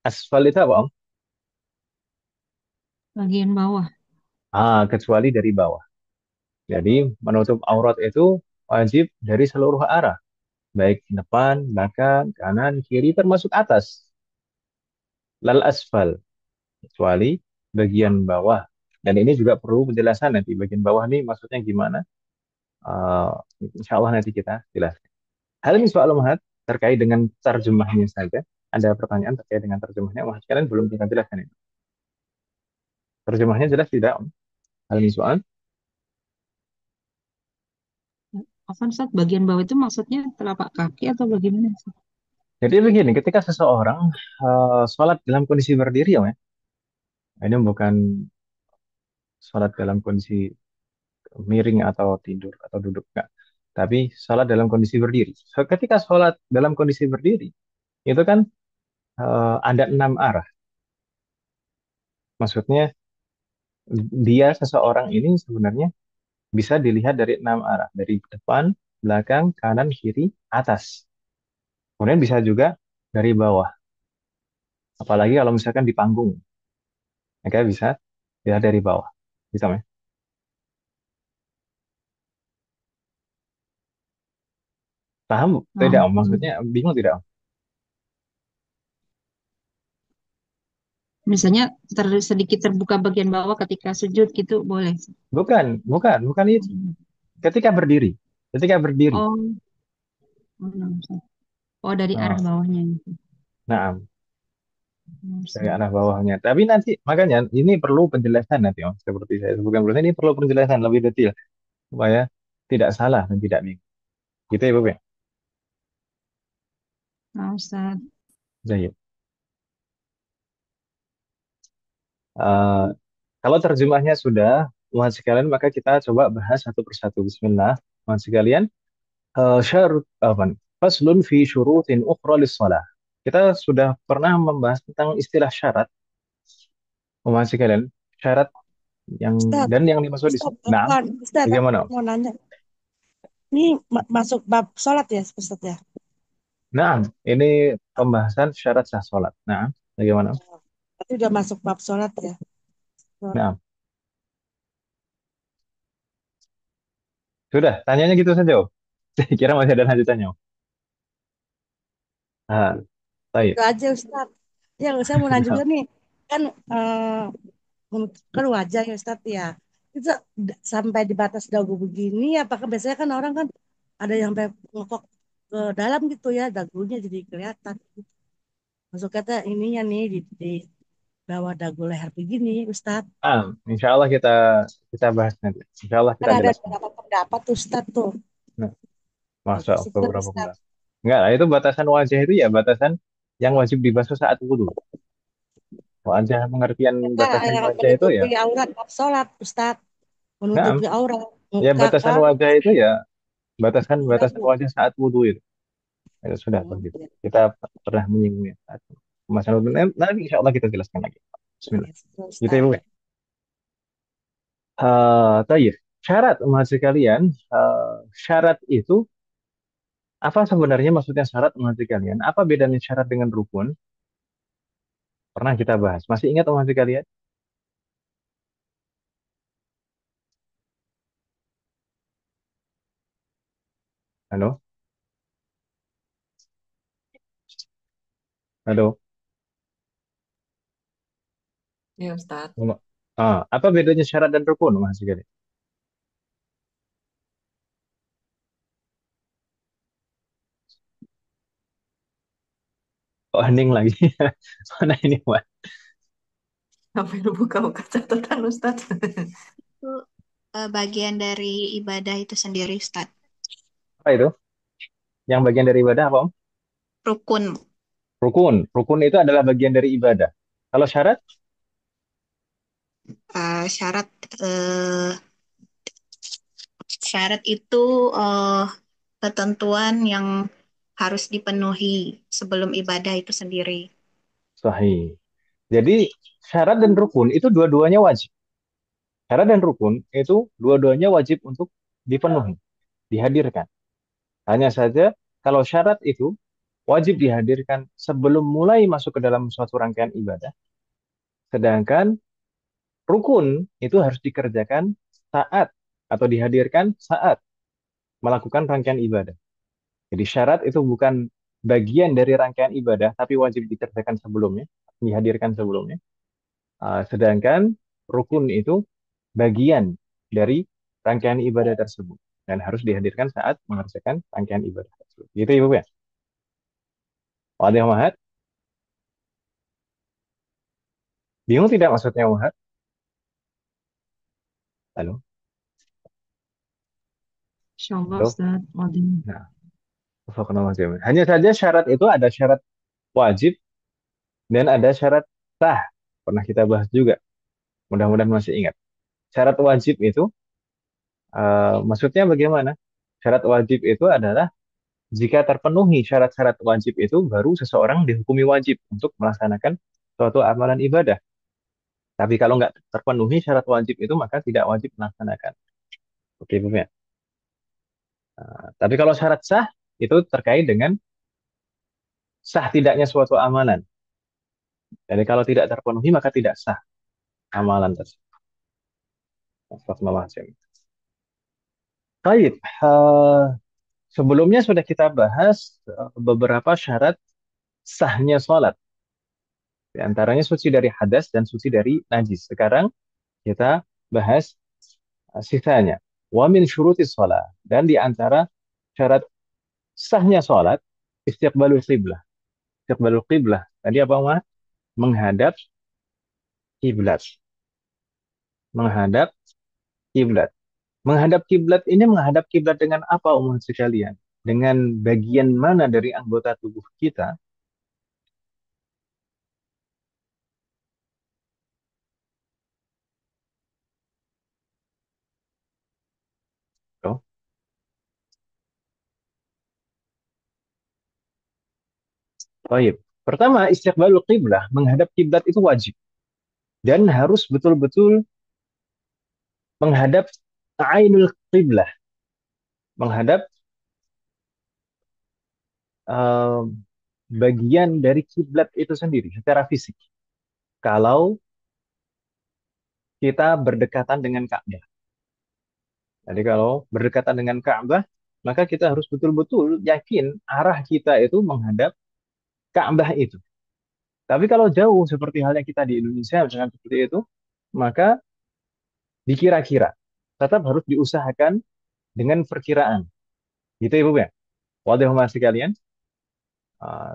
asfal itu apa, Om? Bagian bawah. Kecuali dari bawah. Jadi menutup aurat itu wajib dari seluruh arah, baik depan, belakang, kanan, kiri, termasuk atas. Lal asfal, kecuali bagian bawah. Dan ini juga perlu penjelasan nanti. Bagian bawah ini maksudnya gimana? Uh, Insya Allah nanti kita jelaskan. Hal ini soal Muhammad terkait dengan terjemahnya saja. Ada pertanyaan terkait dengan terjemahnya. Wah, sekalian belum kita jelaskan ini. Terjemahnya jelas tidak, Om? Hal ini soal. Afwan Ustaz, bagian bawah itu maksudnya telapak kaki atau bagaimana, Ustaz? Jadi begini, ketika seseorang sholat dalam kondisi berdiri, Om, ya, ini bukan sholat dalam kondisi miring atau tidur atau duduk, enggak. Tapi sholat dalam kondisi berdiri. Ketika sholat dalam kondisi berdiri, itu kan ada 6 arah. Maksudnya dia seseorang ini sebenarnya bisa dilihat dari 6 arah, dari depan, belakang, kanan, kiri, atas. Kemudian bisa juga dari bawah. Apalagi kalau misalkan di panggung, maka bisa dilihat dari bawah. Bisa, ya? Paham? Tidak, Om. Maksudnya bingung tidak, Om? Misalnya sedikit terbuka bagian bawah ketika sujud gitu boleh. Bukan, bukan itu. Ketika berdiri, ketika berdiri. Oh, oh, oh, dari arah Nah, bawahnya. nah, Oh, dari Ustaz. arah bawahnya. Tapi nanti makanya ini perlu penjelasan nanti, Om. Seperti saya sebutkan sebelumnya, ini perlu penjelasan lebih detail supaya tidak salah dan tidak bingung. Gitu ya, Bu, ya? Oh, Ustaz. Baik. Eh, Kalau terjemahnya sudah, mohon sekalian, maka kita coba bahas satu persatu. Bismillah, mohon sekalian. Syarat apa? Faslun fi syurutin ukhra lis-shalah. Kita sudah pernah membahas tentang istilah syarat, mohon sekalian. Syarat yang Ustaz, dan yang dimaksud di Ustaz, sini. Nah, Ustaz, aku bagaimana? mau nanya. Ini masuk bab sholat ya, Ustaz ya? Nah, ini pembahasan syarat sah sholat. Nah, bagaimana? Berarti udah masuk bab sholat ya? Nah, sudah, tanyanya gitu saja, Om. Saya kira masih ada lanjutannya, Om. Baik. Itu aja Ustaz. Ya, saya mau nanya juga nih. Kan kan wajah ya Ustaz ya. Itu sampai di batas dagu begini, apakah biasanya kan orang kan ada yang sampai ngokok ke dalam gitu ya, dagunya jadi kelihatan. Masuk kata ininya nih di bawah dagu leher begini, Ustaz. Insya Allah kita bahas nanti. Insya Allah Kan kita ada jelaskan. beberapa pendapat Ustaz tuh. Nah, Nah, masa kasih tahu beberapa Ustaz. bulan. Enggak lah, itu batasan wajah itu ya batasan yang wajib dibasuh saat wudhu. Wajah, pengertian Kata batasan yang wajah itu ya. menutupi aurat pas sholat, Ustaz. Nah, Menutupi aurat. ya Muka batasan kah? wajah itu ya batasan Dagu. wajah saat wudhu itu. Ya, sudah begitu. Ya, Kita pernah menyinggungnya saat pembahasan wudhu. Nanti insya Allah kita jelaskan lagi. Bismillah. ya, Gitu ya, Ustaz. Bu. Tayyib. Syarat, umat sekalian, syarat itu apa sebenarnya maksudnya syarat, umat sekalian? Apa bedanya syarat dengan rukun? Pernah kita bahas. Masih ingat, umat sekalian? Halo? Halo? Ya, Ustaz. Apa bedanya syarat dan rukun, umat sekalian? Oh, hening lagi. Mana ini, Wan? Sampai buka-buka catatan, Ustaz. Itu bagian dari ibadah itu sendiri, Ustaz. Apa itu? Yang bagian dari ibadah apa, Om? Rukun. Rukun. Rukun itu adalah bagian dari ibadah. Kalau syarat? Syarat eh, syarat itu eh, ketentuan yang harus dipenuhi sebelum ibadah itu sendiri. Sahih. Jadi syarat dan rukun itu dua-duanya wajib. Syarat dan rukun itu dua-duanya wajib untuk dipenuhi, dihadirkan. Hanya saja kalau syarat itu wajib dihadirkan sebelum mulai masuk ke dalam suatu rangkaian ibadah, sedangkan rukun itu harus dikerjakan saat atau dihadirkan saat melakukan rangkaian ibadah. Jadi syarat itu bukan bagian dari rangkaian ibadah, tapi wajib dikerjakan sebelumnya, dihadirkan sebelumnya. Sedangkan rukun itu bagian dari rangkaian ibadah tersebut dan harus dihadirkan saat mengerjakan rangkaian ibadah tersebut. Gitu Ibu ya. Wadah Mahat, bingung tidak maksudnya Mahat? Halo, Insya Allah halo. Ustaz. Waduh. Nah, hanya saja syarat itu ada syarat wajib dan ada syarat sah. Pernah kita bahas juga. Mudah-mudahan masih ingat. Syarat wajib itu maksudnya bagaimana? Syarat wajib itu adalah jika terpenuhi syarat-syarat wajib itu baru seseorang dihukumi wajib untuk melaksanakan suatu amalan ibadah. Tapi kalau nggak terpenuhi syarat wajib itu maka tidak wajib melaksanakan. Oke, Bu ya. Tapi kalau syarat sah itu terkait dengan sah tidaknya suatu amalan. Jadi kalau tidak terpenuhi maka tidak sah amalan tersebut. Astagfirullahaladzim. Baik, sebelumnya sudah kita bahas beberapa syarat sahnya sholat. Di antaranya suci dari hadas dan suci dari najis. Sekarang kita bahas sisanya. Wa min syurutis sholat. Dan di antara syarat sahnya sholat, istiqbalul qiblah. Istiqbalul qiblah. Tadi apa, Mas? Menghadap kiblat. Menghadap kiblat. Menghadap kiblat ini menghadap kiblat dengan apa, umat sekalian? Dengan bagian mana dari anggota tubuh kita? Oh, baik. Pertama, istiqbalul qiblah, menghadap kiblat itu wajib dan harus betul-betul menghadap ainul qiblah, menghadap eh, bagian dari kiblat itu sendiri secara fisik. Kalau kita berdekatan dengan Ka'bah. Jadi kalau berdekatan dengan Ka'bah, maka kita harus betul-betul yakin arah kita itu menghadap Ka'bah itu. Tapi kalau jauh seperti halnya kita di Indonesia misalkan seperti itu, maka dikira-kira. Tetap harus diusahakan dengan perkiraan. Gitu ya, Bu ya. Wadah masih kalian.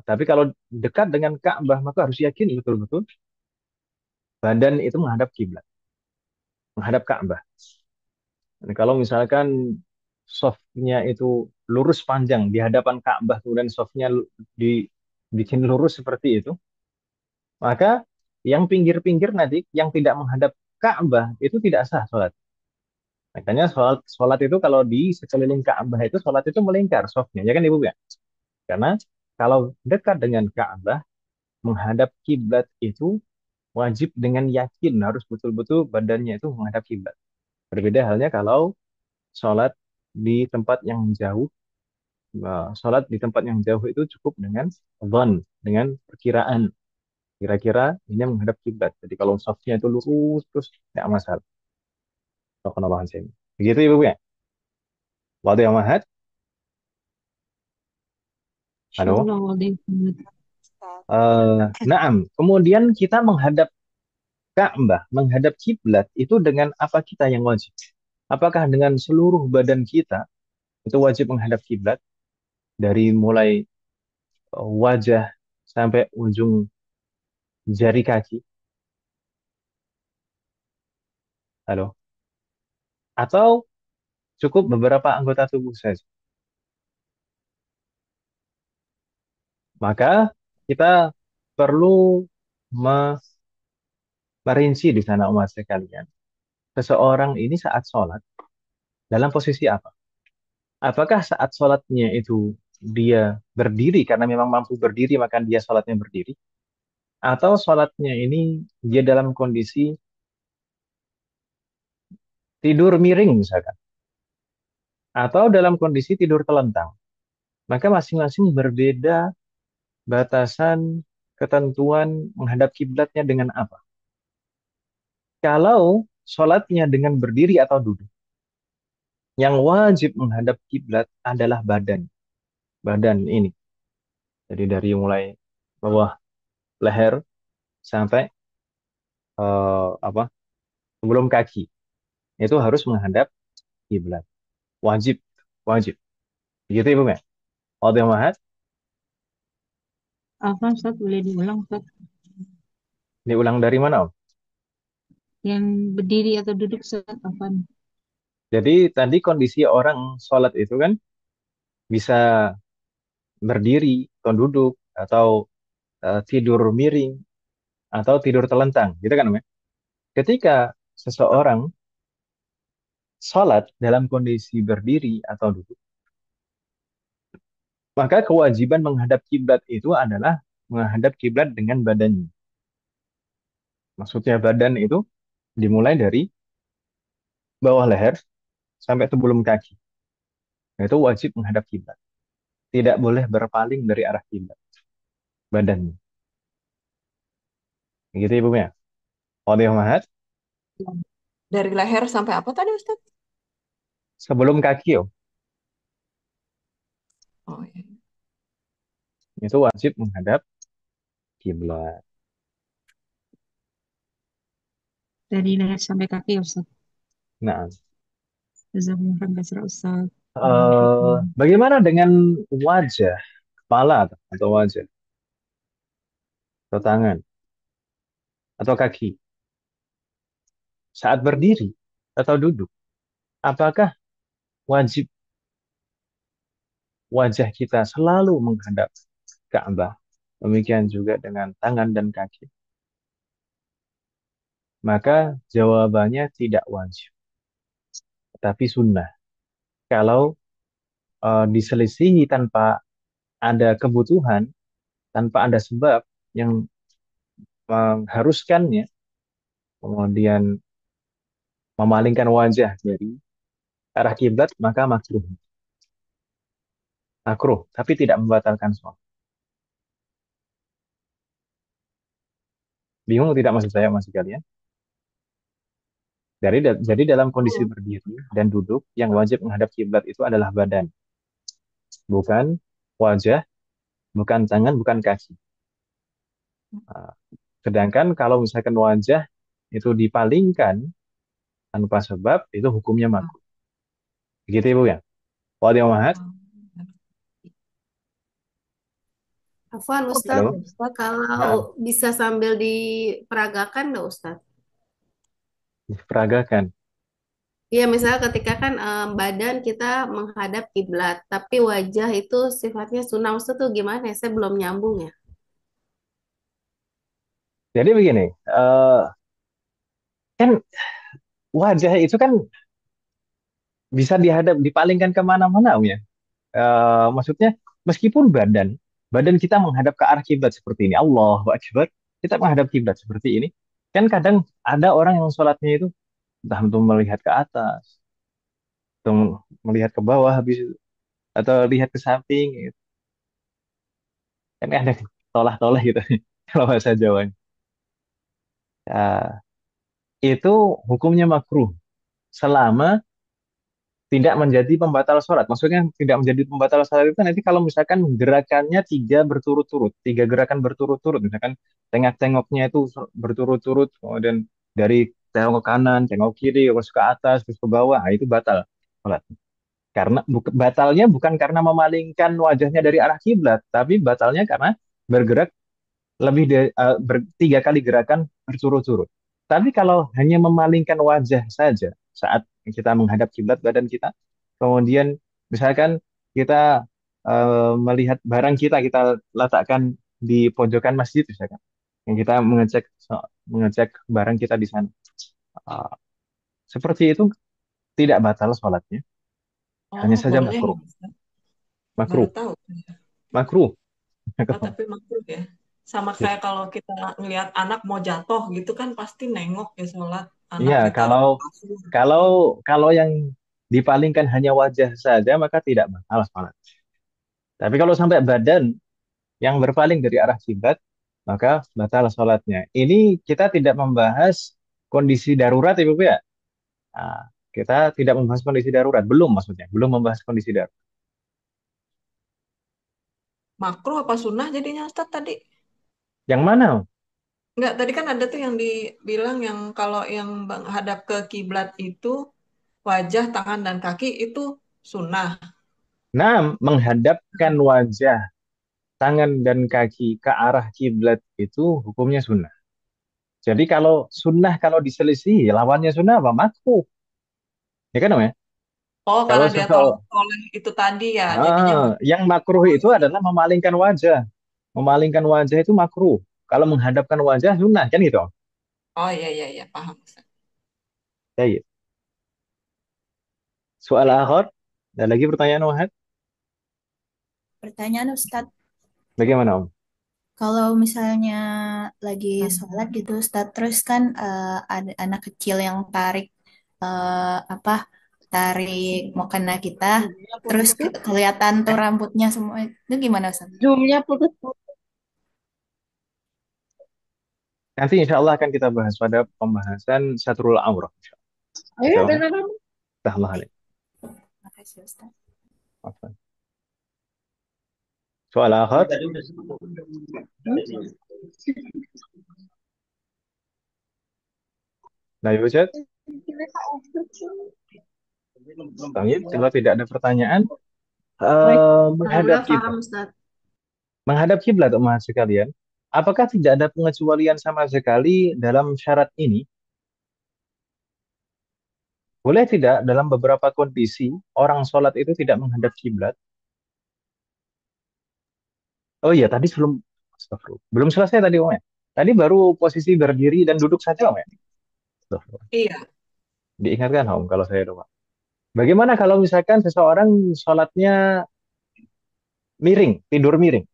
Tapi kalau dekat dengan Ka'bah, maka harus yakin betul-betul badan itu menghadap kiblat, menghadap Ka'bah. Dan kalau misalkan softnya itu lurus panjang di hadapan Ka'bah, kemudian softnya dibikin lurus seperti itu, maka yang pinggir-pinggir nanti yang tidak menghadap Ka'bah itu tidak sah sholat. Makanya sholat itu kalau di sekeliling Ka'bah itu sholat itu melingkar softnya, ya kan Ibu ya? Karena kalau dekat dengan Ka'bah, menghadap kiblat itu wajib dengan yakin harus betul-betul badannya itu menghadap kiblat. Berbeda halnya kalau sholat di tempat yang jauh, sholat di tempat yang jauh itu cukup dengan dhon, dengan perkiraan. Kira-kira ini menghadap kiblat. Jadi kalau safnya itu lurus terus tidak masalah. Allahumma sini. Begitu Ibu ya. Waktu yang mahat. Insya Halo. Allah. Waduh. Naam. Kemudian kita menghadap Ka'bah, menghadap kiblat itu dengan apa kita yang wajib? Apakah dengan seluruh badan kita itu wajib menghadap kiblat dari mulai wajah sampai ujung jari kaki? Halo. Atau cukup beberapa anggota tubuh saja? Maka kita perlu merinci di sana umat sekalian. Seseorang ini saat sholat dalam posisi apa? Apakah saat sholatnya itu dia berdiri karena memang mampu berdiri maka dia sholatnya berdiri? Atau sholatnya ini dia dalam kondisi tidur miring misalkan? Atau dalam kondisi tidur telentang? Maka masing-masing berbeda batasan ketentuan menghadap kiblatnya dengan apa. Kalau sholatnya dengan berdiri atau duduk, yang wajib menghadap kiblat adalah badan. Badan ini. Jadi dari mulai bawah leher sampai apa sebelum kaki itu harus menghadap kiblat. Wajib, wajib. Begitu Ibu Mẹ. Wadah Mahat, Afwan Ustaz, boleh diulang Ustaz? diulang dari mana Om? Yang berdiri atau duduk Ustaz, Afwan. Jadi tadi kondisi orang sholat itu kan bisa berdiri atau duduk atau tidur miring atau tidur telentang, gitu kan Om ya? Ketika seseorang sholat dalam kondisi berdiri atau duduk, maka kewajiban menghadap kiblat itu adalah menghadap kiblat dengan badannya. Maksudnya badan itu dimulai dari bawah leher sampai sebelum kaki. Itu wajib menghadap kiblat. Tidak boleh berpaling dari arah kiblat badannya. Begitu Ibu Mia. Wadah Mahat, Dari leher sampai apa tadi Ustaz? sebelum kaki Om, Oh, iya. itu wajib menghadap kiblat. Dari leher sampai kaki Ustaz. Nah, Jazakumullah khairan katsira Ustaz. bagaimana dengan wajah, kepala atau wajah, atau tangan, atau kaki saat berdiri atau duduk? Apakah wajib wajah kita selalu menghadap Ka'bah? Demikian juga dengan tangan dan kaki. Maka jawabannya tidak wajib, tapi sunnah. Kalau diselisihi tanpa ada kebutuhan, tanpa ada sebab yang mengharuskannya, kemudian memalingkan wajah dari arah kiblat, maka makruh. Makruh, tapi tidak membatalkan sholat. Bingung tidak maksud saya masih kalian? Jadi dalam kondisi berdiri dan duduk, yang wajib menghadap kiblat itu adalah badan, bukan wajah, bukan tangan, bukan kaki. Nah, sedangkan kalau misalkan wajah itu dipalingkan tanpa sebab, itu hukumnya makruh. Begitu Ibu ya? Wadah Mahat? Afwan Ustadz, Halo? kalau Nah, bisa sambil diperagakan nggak Ustadz? diperagakan. Iya, misalnya ketika kan badan kita menghadap kiblat, tapi wajah itu sifatnya sunnah. Ustadz tuh gimana ya? Saya belum nyambung ya. Jadi begini, kan wajah itu kan bisa dipalingkan kemana-mana, Om ya. Maksudnya meskipun badan kita menghadap ke arah kiblat seperti ini, Allahu Akbar, kita menghadap kiblat seperti ini. Kan kadang ada orang yang sholatnya itu entah untuk melihat ke atas, atau melihat ke bawah habis itu, atau lihat ke samping, gitu. Kan ada tolah-tolah gitu kalau bahasa Jawa. Ya, itu hukumnya makruh selama tidak menjadi pembatal sholat. Maksudnya tidak menjadi pembatal sholat itu nanti kalau misalkan gerakannya tiga gerakan berturut-turut, misalkan tengok-tengoknya itu berturut-turut, kemudian dari tengok ke kanan, tengok kiri, terus ke atas, terus ke bawah, nah, itu batal sholat. Karena batalnya bukan karena memalingkan wajahnya dari arah kiblat, tapi batalnya karena bergerak lebih dari tiga kali gerakan berturut-turut. Tapi kalau hanya memalingkan wajah saja saat kita menghadap kiblat badan kita, kemudian misalkan kita melihat barang kita letakkan di pojokan masjid misalkan. yang kita mengecek barang kita di sana. Ah, seperti itu tidak batal sholatnya, hanya Oh, saja boleh ya, makruh. Ustaz. Baru Makruh, tahu. makruh. Oh, tapi makruh ya. Sama Ya. kayak kalau kita ngelihat anak mau jatuh gitu kan pasti nengok ya sholat. Anak Iya, ditaruh kalau di kasur. kalau kalau yang dipalingkan hanya wajah saja maka tidak batal sholat. Tapi kalau sampai badan yang berpaling dari arah kiblat maka batal sholatnya. Ini kita tidak membahas kondisi darurat, Ibu ya. Nah, kita tidak membahas kondisi darurat, belum maksudnya, belum membahas kondisi darurat. Makruh apa sunnah jadinya Ustaz tadi? Yang mana? Enggak, tadi kan ada tuh yang dibilang yang kalau yang menghadap ke kiblat itu wajah, tangan, dan kaki itu sunnah. Nah, menghadapkan wajah, tangan dan kaki ke arah kiblat itu hukumnya sunnah. Jadi kalau sunnah kalau diselisih, lawannya sunnah apa? Makruh. Ya kan, Om ya? Oh, Kalau karena dia tolak seseorang, oleh itu tadi ya, jadinya makruh. yang makruh Oh itu iya, adalah memalingkan wajah. Memalingkan wajah itu makruh. Kalau menghadapkan wajah sunnah, kan gitu. oh iya, iya, iya, paham Ustaz. Ya, iya. Soal akhir, ada lagi pertanyaan Wahid? Pertanyaan Ustadz, Bagaimana Om? kalau misalnya lagi sholat gitu Ustadz, terus kan ada anak kecil yang tarik apa tarik mukena kita, terus kelihatan tuh rambutnya semua itu gimana Ustadz? Zoomnya putus. Nanti insya Allah akan kita bahas pada pembahasan Satrul Aurah. Ayo, Insya Allah. beneran. Tahlah. Makasih Ustadz. Afwan. Soal akhir, la yujad. Baik, kalau tidak ada pertanyaan, menghadap Alhamdulillah paham kiblat. Ustaz. Menghadap kiblat, umat sekalian. Apakah tidak ada pengecualian sama sekali dalam syarat ini? Boleh tidak dalam beberapa kondisi orang sholat itu tidak menghadap kiblat? Oh iya, tadi astagfirullah. Belum selesai tadi Om ya. Tadi baru posisi berdiri dan duduk saja Om ya. Astagfirullah. Iya, Diingatkan Om kalau saya lupa. Bagaimana kalau misalkan seseorang sholatnya miring, tidur miring?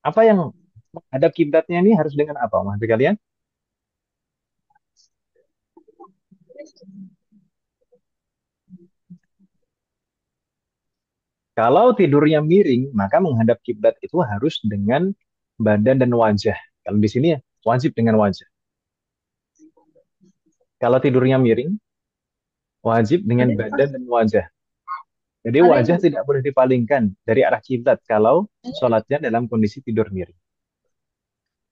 Apa yang menghadap kiblatnya ini harus dengan apa, Mas kalian? Kalau tidurnya miring, maka menghadap kiblat itu harus dengan badan dan wajah. Kalau di sini ya, wajib dengan wajah. Kalau tidurnya miring, wajib dengan badan dan wajah. Jadi wajah tidak boleh dipalingkan dari arah kiblat kalau sholatnya dalam kondisi tidur miring.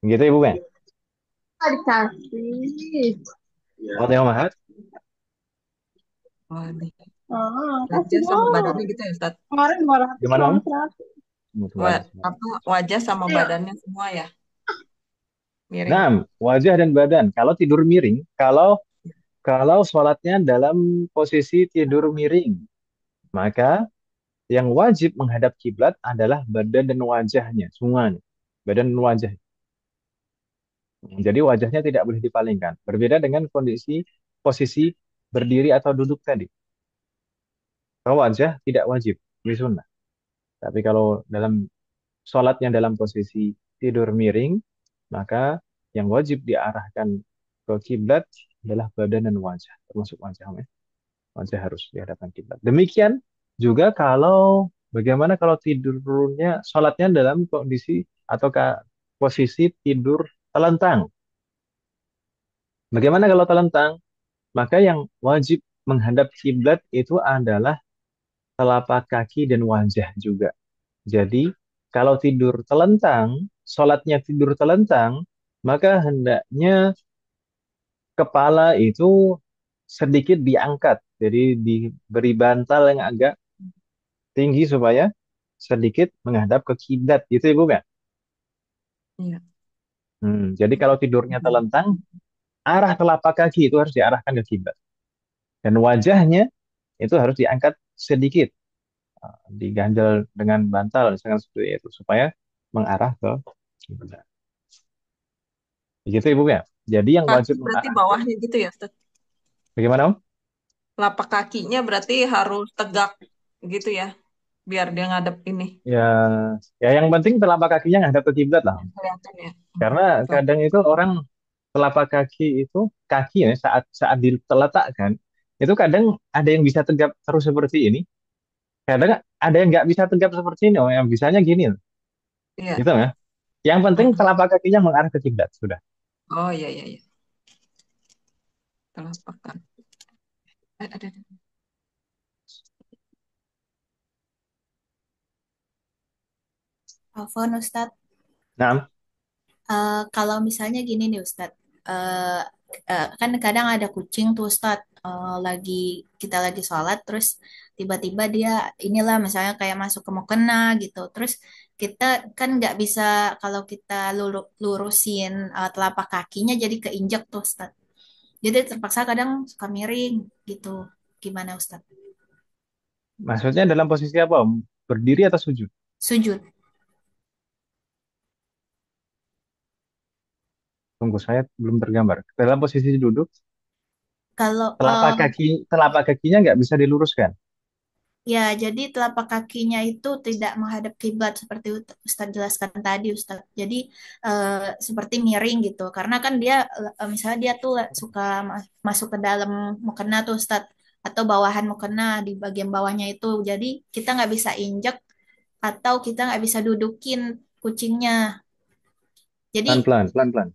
Gitu Ibu kan? Dikasih. Wadah Mahat? waduh. Kasih Wajah sama dong. badannya gitu ya Ustaz. Kemarin 200 Gimana Om? Apa wajah sama badannya semua ya miring. Nah, wajah dan badan. Kalau tidur miring, kalau sholatnya dalam posisi tidur miring, maka yang wajib menghadap kiblat adalah badan dan wajahnya, semuanya. Badan dan wajah. Jadi wajahnya tidak boleh dipalingkan. Berbeda dengan kondisi posisi berdiri atau duduk tadi. Kalau wajah tidak wajib, ini sunnah. Tapi kalau dalam sholatnya dalam posisi tidur miring, maka yang wajib diarahkan ke kiblat adalah badan dan wajah, termasuk wajah. Ya. Wajah harus dihadapkan kiblat. Demikian juga kalau bagaimana kalau tidurnya, sholatnya dalam kondisi atau posisi tidur telentang. Bagaimana kalau telentang? Maka yang wajib menghadap kiblat itu adalah telapak kaki dan wajah juga. Jadi, kalau tidur telentang, sholatnya tidur telentang, maka hendaknya kepala itu sedikit diangkat. Jadi diberi bantal yang agak tinggi supaya sedikit menghadap ke kiblat. Gitu Ibu kan? Iya. Jadi kalau tidurnya telentang, arah telapak kaki itu harus diarahkan ke kiblat. Dan wajahnya itu harus diangkat sedikit. Diganjel dengan bantal misalkan seperti itu supaya mengarah ke kiblat. Begitu Ibu ya. Jadi yang Kaki wajib berarti mengarah ke bawahnya gitu ya, Ustaz? bagaimana Om? Telapak kakinya berarti harus tegak gitu ya, biar dia ngadep ini. Ya, ya yang penting telapak kakinya ngadap ke kiblat lah. Kelihatan ya. Karena Betul. kadang itu orang telapak kaki itu kaki ya saat saat diletakkan itu kadang ada yang bisa tegap terus seperti ini, kadang ada yang nggak bisa tegap seperti ini. Oh, yang bisanya gini loh. Iya. Gitu ya. Yang penting Mm-mm. telapak kakinya mengarah ke kiblat sudah. Oh iya iya iya. Telapak kaki. Ada. Afwan Ustadz. Nah, Kalau misalnya gini nih Ustadz, kan kadang ada kucing tuh Ustadz, kita lagi sholat, terus tiba-tiba dia inilah misalnya kayak masuk ke mukena gitu, terus kita kan nggak bisa kalau kita lurusin telapak kakinya jadi keinjek tuh Ustadz. Jadi terpaksa kadang suka miring gitu. Gimana Ustadz? maksudnya dalam posisi apa Om? Berdiri atau sujud? Sujud. Tunggu, saya belum tergambar. Dalam posisi duduk, Kalau telapak kakinya nggak bisa diluruskan. ya, jadi telapak kakinya itu tidak menghadap kiblat seperti Ustadz jelaskan tadi, Ustadz. Jadi eh, seperti miring gitu. Karena kan dia misalnya dia tuh suka masuk ke dalam mukena tuh Ustadz, atau bawahan mukena di bagian bawahnya itu. Jadi kita nggak bisa injek atau kita nggak bisa dudukin kucingnya. Jadi Pelan-pelan, pelan-pelan.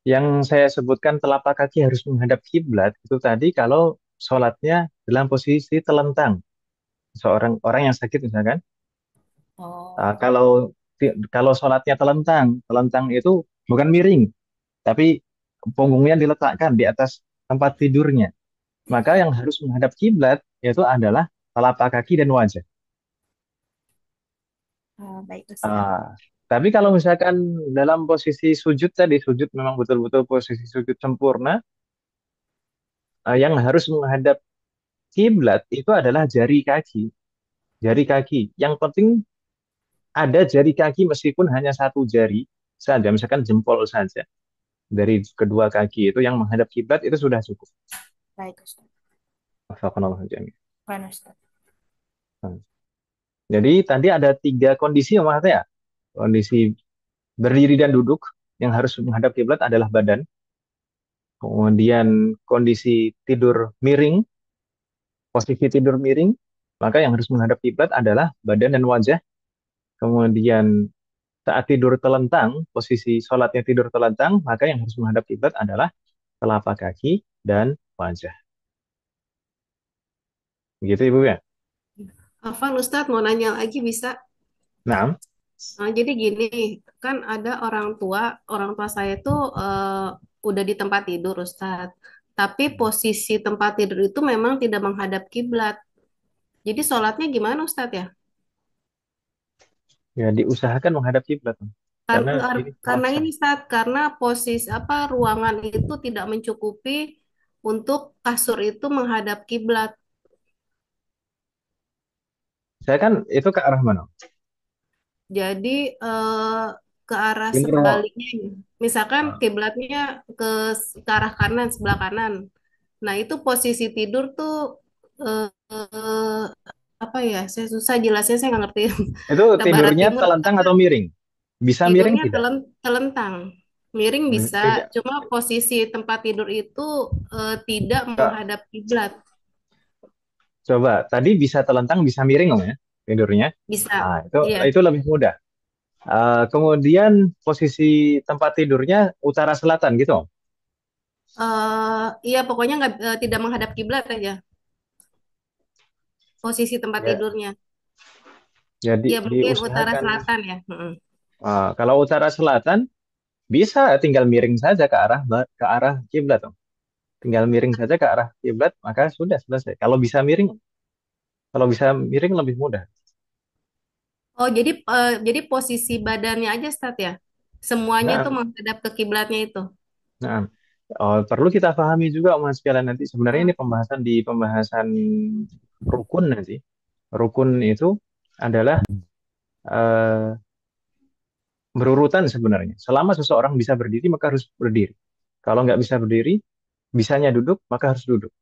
Yang saya sebutkan telapak kaki harus menghadap kiblat itu tadi kalau sholatnya dalam posisi telentang. Seorang orang yang sakit misalkan, oh, kalau sholatnya telentang, telentang itu bukan miring, tapi punggungnya diletakkan di atas tempat tidurnya. Maka yang harus menghadap kiblat itu adalah telapak kaki dan wajah. baik Ustadz. Ah, tapi kalau misalkan dalam posisi sujud tadi, sujud memang betul-betul posisi sujud sempurna, yang harus menghadap kiblat itu adalah jari kaki. Jari kaki. Yang penting ada jari kaki meskipun hanya satu jari saja, misalkan jempol saja dari kedua kaki itu yang menghadap kiblat itu sudah cukup. Baik Ustadz. Wafaqanallahu jami'an. Keren, Ustadz. Jadi tadi ada 3 kondisi ya Mas ya. Kondisi berdiri dan duduk yang harus menghadap kiblat adalah badan. Kemudian kondisi tidur miring, posisi tidur miring, maka yang harus menghadap kiblat adalah badan dan wajah. Kemudian saat tidur telentang, posisi sholatnya tidur telentang, maka yang harus menghadap kiblat adalah telapak kaki dan wajah. Begitu Ibu ya? Afan Ustadz mau nanya lagi bisa? Nah, Jadi gini, kan ada orang tua saya itu udah di tempat tidur Ustadz. Tapi posisi tempat tidur itu memang tidak menghadap kiblat. Jadi sholatnya gimana Ustadz ya? ya diusahakan menghadap kiblat. Karena ini sholat Karena sah. ini saat karena posisi apa ruangan itu tidak mencukupi untuk kasur itu menghadap kiblat. Saya kan itu ke arah mana? Jadi ke arah Timur. sebaliknya, misalkan kiblatnya ke ke arah kanan sebelah kanan. Nah itu posisi tidur tuh apa ya? Saya susah jelasnya, saya nggak ngerti. Itu Ke barat tidurnya timur telentang atau miring? Bisa miring tidurnya tidak? telentang, miring bisa, Tidak. cuma posisi tempat tidur itu tidak Kak, menghadap kiblat. coba tadi bisa telentang, bisa miring Om ya tidurnya. Bisa, Ah, iya. itu lebih mudah. Kemudian posisi tempat tidurnya utara selatan gitu Om. Iya, pokoknya nggak tidak menghadap kiblat aja posisi tempat Ya, tidurnya. jadi Iya, mungkin utara diusahakan. selatan ya. Heeh. Kalau utara selatan bisa tinggal miring saja ke arah kiblat Om. Tinggal miring saja ke arah kiblat maka sudah selesai. Kalau bisa miring lebih mudah. Oh, jadi posisi badannya aja Stat ya. Semuanya tuh Nah, menghadap ke kiblatnya itu. nah, perlu kita pahami juga Mas sekalian nanti sebenarnya Hmm. ini pembahasan rukun nanti. Rukun itu adalah eh, berurutan sebenarnya. Selama seseorang bisa berdiri, maka harus berdiri. Kalau nggak bisa berdiri, bisanya duduk, maka harus duduk.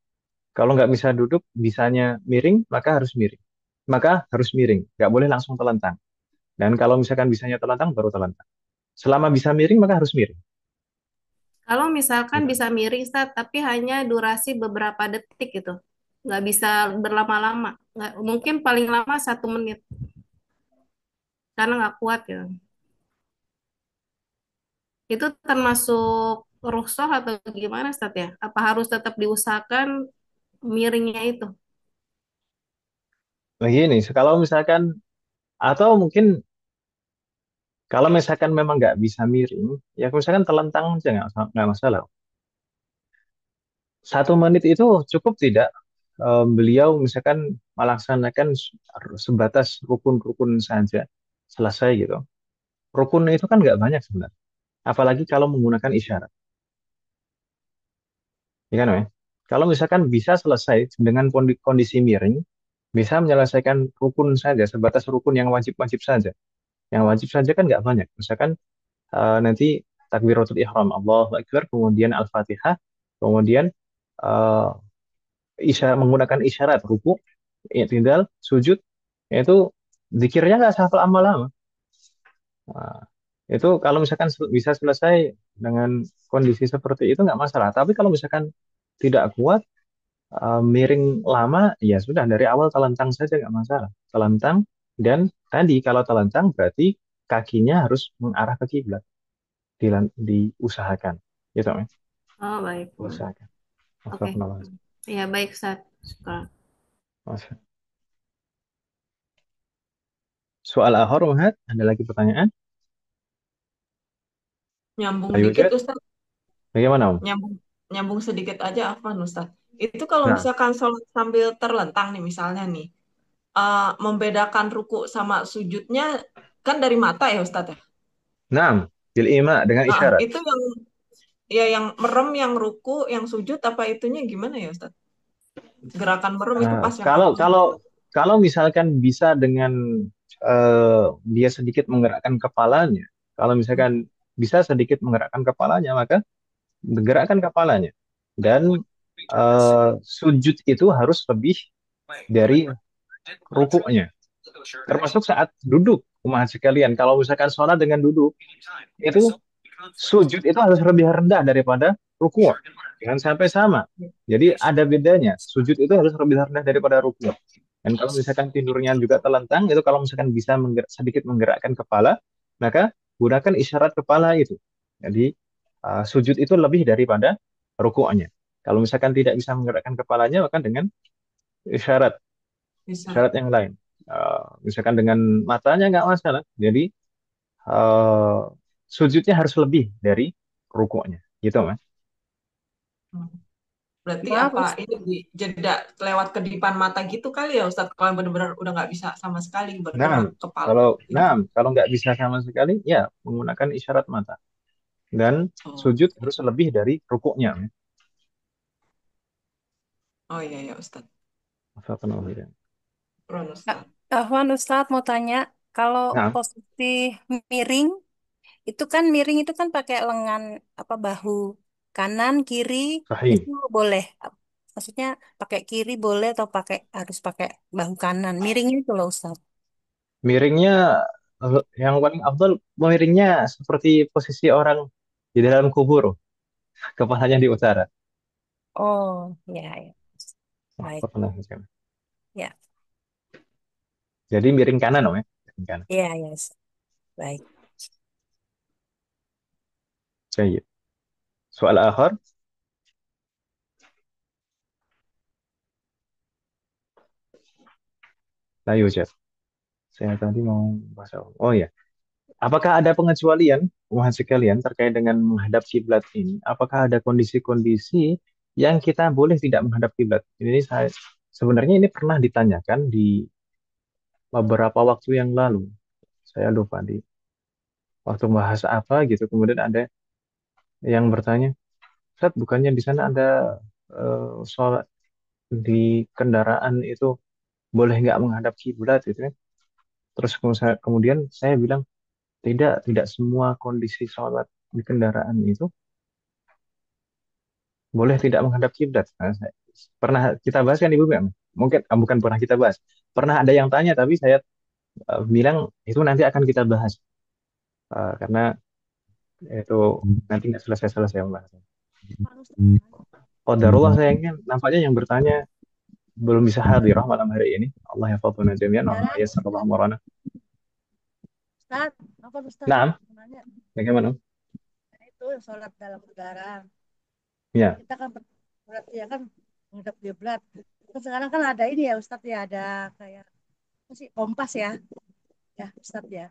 Kalau nggak bisa duduk, bisanya miring, maka harus miring. Maka harus miring, nggak boleh langsung telentang. Dan kalau misalkan bisanya telentang, baru telentang. Selama bisa miring, maka harus miring. Kalau misalkan Gitu. bisa miring, Ustaz, tapi hanya durasi beberapa detik gitu. Nggak bisa berlama-lama. Mungkin paling lama 1 menit. Karena nggak kuat ya. Itu termasuk rukhsah atau gimana, Ustaz ya? Apa harus tetap diusahakan miringnya itu? Begini, kalau misalkan, atau mungkin kalau misalkan memang nggak bisa miring, ya misalkan telentang aja nggak masalah. 1 menit itu cukup tidak? Beliau misalkan melaksanakan sebatas rukun-rukun saja, selesai gitu. Rukun itu kan nggak banyak sebenarnya. Apalagi kalau menggunakan isyarat. Ya kan, ya? Kalau misalkan bisa selesai dengan kondisi miring, bisa menyelesaikan rukun saja, sebatas rukun yang wajib-wajib saja. Yang wajib saja kan nggak banyak. Misalkan nanti takbiratul ihram, Allahu Akbar, kemudian Al-Fatihah, kemudian eh, menggunakan isyarat, ruku, i'tidal, sujud, itu zikirnya nggak hafal amal lama. Nah, itu kalau misalkan bisa selesai dengan kondisi seperti itu nggak masalah. Tapi kalau misalkan tidak kuat, miring lama, ya sudah dari awal telentang saja nggak masalah. Telentang, dan tadi kalau telentang berarti kakinya harus mengarah ke kiblat, diusahakan. Gitu, ya. Oh, baik. Usahakan. Oke. Astagfirullah. Ya, baik, Ustaz. Syukran. Soal akhir, Muhammad, ada lagi pertanyaan? Nyambung Ayo, dikit Jet. Ustaz, Bagaimana, Om? nyambung nyambung sedikit aja Afwan Ustaz. Itu kalau Nah, misalkan sholat sambil terlentang nih misalnya nih, membedakan ruku sama sujudnya kan dari mata ya Ustaz ya. nah, bil ima dengan Nah, isyarat. itu yang ya yang merem, yang ruku, yang sujud apa itunya gimana ya Ustaz? Gerakan merem itu pas yang Kalau apa? kalau kalau misalkan bisa dengan dia sedikit menggerakkan kepalanya, kalau misalkan bisa sedikit menggerakkan kepalanya, maka menggerakkan kepalanya. Dan sujud itu harus lebih dari rukuknya. Termasuk saat duduk, umat sekalian. Kalau misalkan sholat dengan duduk, itu sujud itu harus lebih rendah daripada rukuk. Jangan sampai sama. Jadi ada bedanya. Sujud itu harus lebih rendah daripada rukuk. Dan kalau misalkan tidurnya juga telentang, itu kalau misalkan bisa sedikit menggerakkan kepala, maka gunakan isyarat kepala itu. Jadi sujud itu lebih daripada rukuknya. Kalau misalkan tidak bisa menggerakkan kepalanya, maka dengan isyarat, Bisa. isyarat yang lain. Misalkan dengan matanya nggak masalah. Jadi eh, sujudnya harus lebih dari rukuknya, gitu, Mas. Hmm. Berarti Maaf, apa Ustaz. ini di jeda lewat kedipan mata gitu kali ya Ustaz? Kalau yang benar-benar udah nggak bisa sama sekali Nah, bergerak kepala. kalau Gitu. nah, kalau nggak bisa sama sekali, ya menggunakan isyarat mata. Dan Oh, sujud harus lebih dari rukuknya. oh iya ya Ustaz. Astagfirullah. Ron Kak, Ustaz. Afwan Ustadz mau tanya, kalau Nah, posisi miring, itu kan miring itu kan pakai lengan apa bahu kanan, kiri, sahih. itu boleh. Maksudnya pakai kiri boleh atau harus pakai bahu kanan. Miringnya itu loh Ustadz. Miringnya yang paling afdal, miringnya seperti posisi orang di dalam kubur, kepalanya di utara. Oh, ya, ya. Baik. Astagfirullah. Ya, Jadi miring kanan, Om, ya. Miring kanan. ya, ya. Baik. Baik. Soal akhir, la yujad. Saya tadi mau bahas apa? Oh ya, apakah ada pengecualian, umat sekalian, terkait dengan menghadap kiblat ini? Apakah ada kondisi-kondisi yang kita boleh tidak menghadap kiblat? Ini saya sebenarnya ini pernah ditanyakan di beberapa waktu yang lalu. Saya lupa di waktu bahas apa gitu. Kemudian ada yang bertanya, Ustaz, bukannya di sana ada sholat di kendaraan itu boleh nggak menghadap kiblat gitu kan? Terus kemudian saya bilang, tidak semua kondisi sholat di kendaraan itu boleh tidak menghadap kiblat. Nah, pernah kita bahas kan Ibu Bem? Mungkin bukan pernah kita bahas. Pernah ada yang tanya tapi saya bilang itu nanti akan kita bahas. Karena itu nanti nggak selesai-selesai pembahasan. Pak Ustadz, Qadarullah sayangnya nampaknya yang bertanya belum bisa hadirah malam hari ini. Allah yahfadzuna jami'an wa kendaraan yassarallahu amrana. Ustadz, apa Ustadz? Naam, Mau nanya, bagaimana? itu sholat dalam kendaraan. Ya, Kita kan berarti ya kan menghadap kiblat. Terus sekarang kan ada ini ya Ustadz ya, ada kayak apa sih kompas ya, ya Ustadz ya.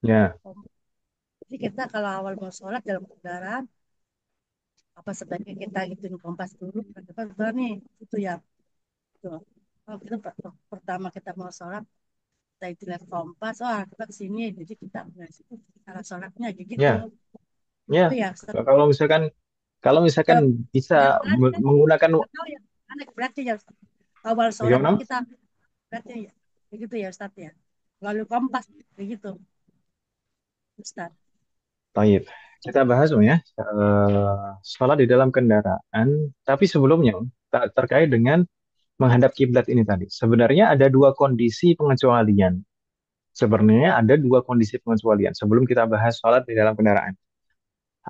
ya, Kompas. Jadi kita kalau awal mau sholat dalam kendaraan, apa sebaiknya kita gituin kompas dulu, kita berani itu ya. Tuh. Kalau kita pertama kita mau sholat, kita itu lihat kompas, wah kita ke sini, jadi kita nggak situ cara sholatnya kayak gitu. ya, ya. Itu ya Ustadz. Kalau misalkan Kalau bisa yang lain kan menggunakan nggak tahu ya, aneh berarti ya Ustadz. Awal sholat kan bagaimana? kita berarti ya, kayak gitu ya Ustadz ya. Lalu kompas kayak gitu Ustadz. Baik, kita bahas ya sholat di dalam kendaraan. Tapi sebelumnya terkait dengan menghadap kiblat ini tadi. Sebenarnya ada dua kondisi pengecualian. Sebenarnya ada dua kondisi pengecualian sebelum kita bahas sholat di dalam kendaraan.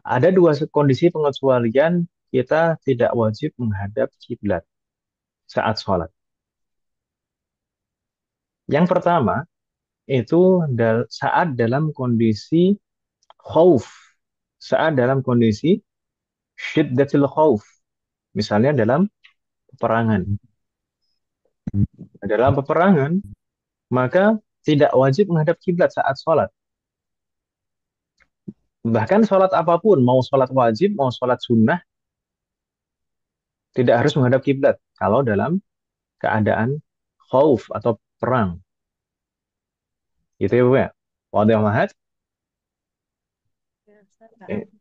Ada dua kondisi pengecualian kita tidak wajib menghadap kiblat saat sholat. Yang pertama itu saat dalam kondisi khauf, saat dalam kondisi syiddatil khauf, misalnya dalam peperangan. Dalam peperangan, maka tidak wajib menghadap kiblat saat sholat. Bahkan sholat apapun, mau sholat wajib, mau sholat sunnah, tidak harus menghadap kiblat kalau dalam keadaan khauf atau perang. Gitu ya, Bu ya. Wadah mahat. Ya, Ustadz.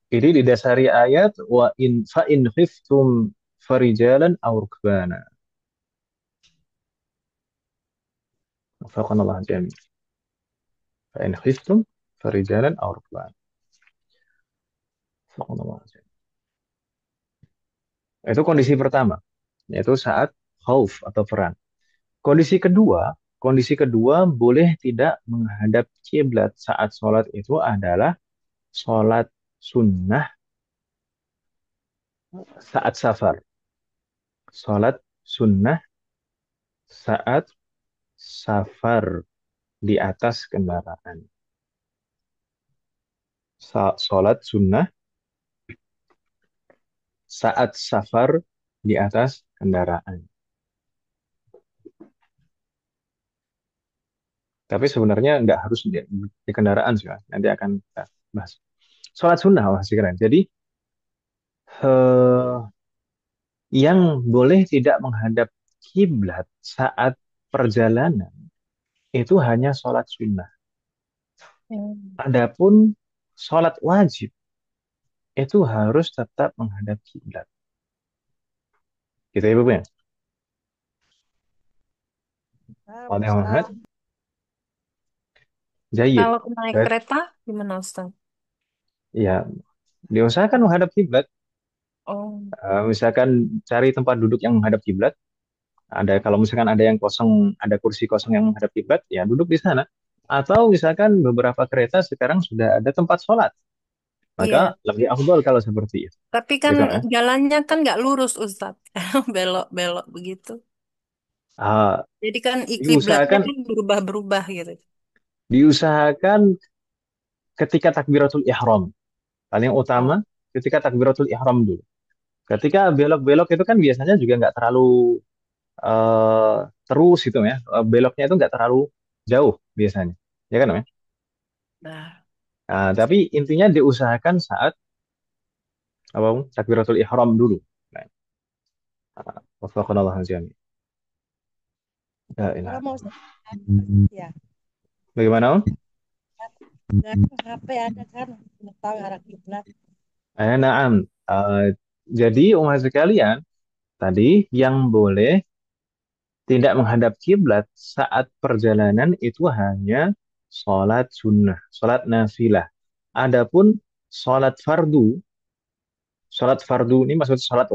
Ini didasari ayat wa in fa in khiftum farijalan aw rukbana. Wafaqanallahu jami'. Fa in khiftum farijalan aw rukbana. Wafaqanallahu jami'. Itu kondisi pertama, yaitu saat khauf atau perang. Kondisi kedua boleh tidak menghadap kiblat saat sholat itu adalah sholat sunnah saat safar. Sholat sunnah saat safar di atas kendaraan. Sholat sunnah saat safar di atas kendaraan. Tapi sebenarnya nggak harus di kendaraan sih, Mas. Nanti akan kita bahas. Sholat sunnah, masih keren. Jadi, eh, yang boleh tidak menghadap kiblat saat perjalanan itu hanya sholat sunnah. Adapun sholat wajib itu harus tetap menghadap kiblat. Gitu ya, Bu ya? Nah, Wadah Muhammad. Ustadz. Jayyid. Kalau naik kereta gimana Ustaz? Ya, diusahakan menghadap kiblat. Oh, Misalkan cari tempat duduk yang menghadap kiblat. Kalau misalkan ada yang kosong, ada kursi kosong yang menghadap kiblat, ya duduk di sana. Atau misalkan beberapa kereta sekarang sudah ada tempat sholat, iya. maka lebih afdol kalau seperti itu. Tapi kan Gitu ya. jalannya kan nggak lurus Ustaz. Belok-belok begitu. Ah, Jadi kan kiblatnya diusahakan kan berubah-berubah gitu. diusahakan ketika takbiratul ihram. Paling utama Oh, ketika takbiratul ihram dulu. Ketika belok-belok itu kan biasanya juga nggak terlalu eh, terus itu ya. Beloknya itu nggak terlalu jauh biasanya. Ya kan, ya? nah. Nah, tapi intinya diusahakan saat apa takbiratul ihram dulu. Nah, wafaqanallahu jami'. La ilaha Kalau mau illallah. ya, Bagaimana, Om? nggak HP ada kan, nggak tahu arah kiblat. Naam. Jadi umat sekalian, tadi yang boleh tidak menghadap kiblat saat perjalanan itu hanya sholat sunnah, sholat nafilah. Adapun sholat fardu, sholat fardu ini maksud sholat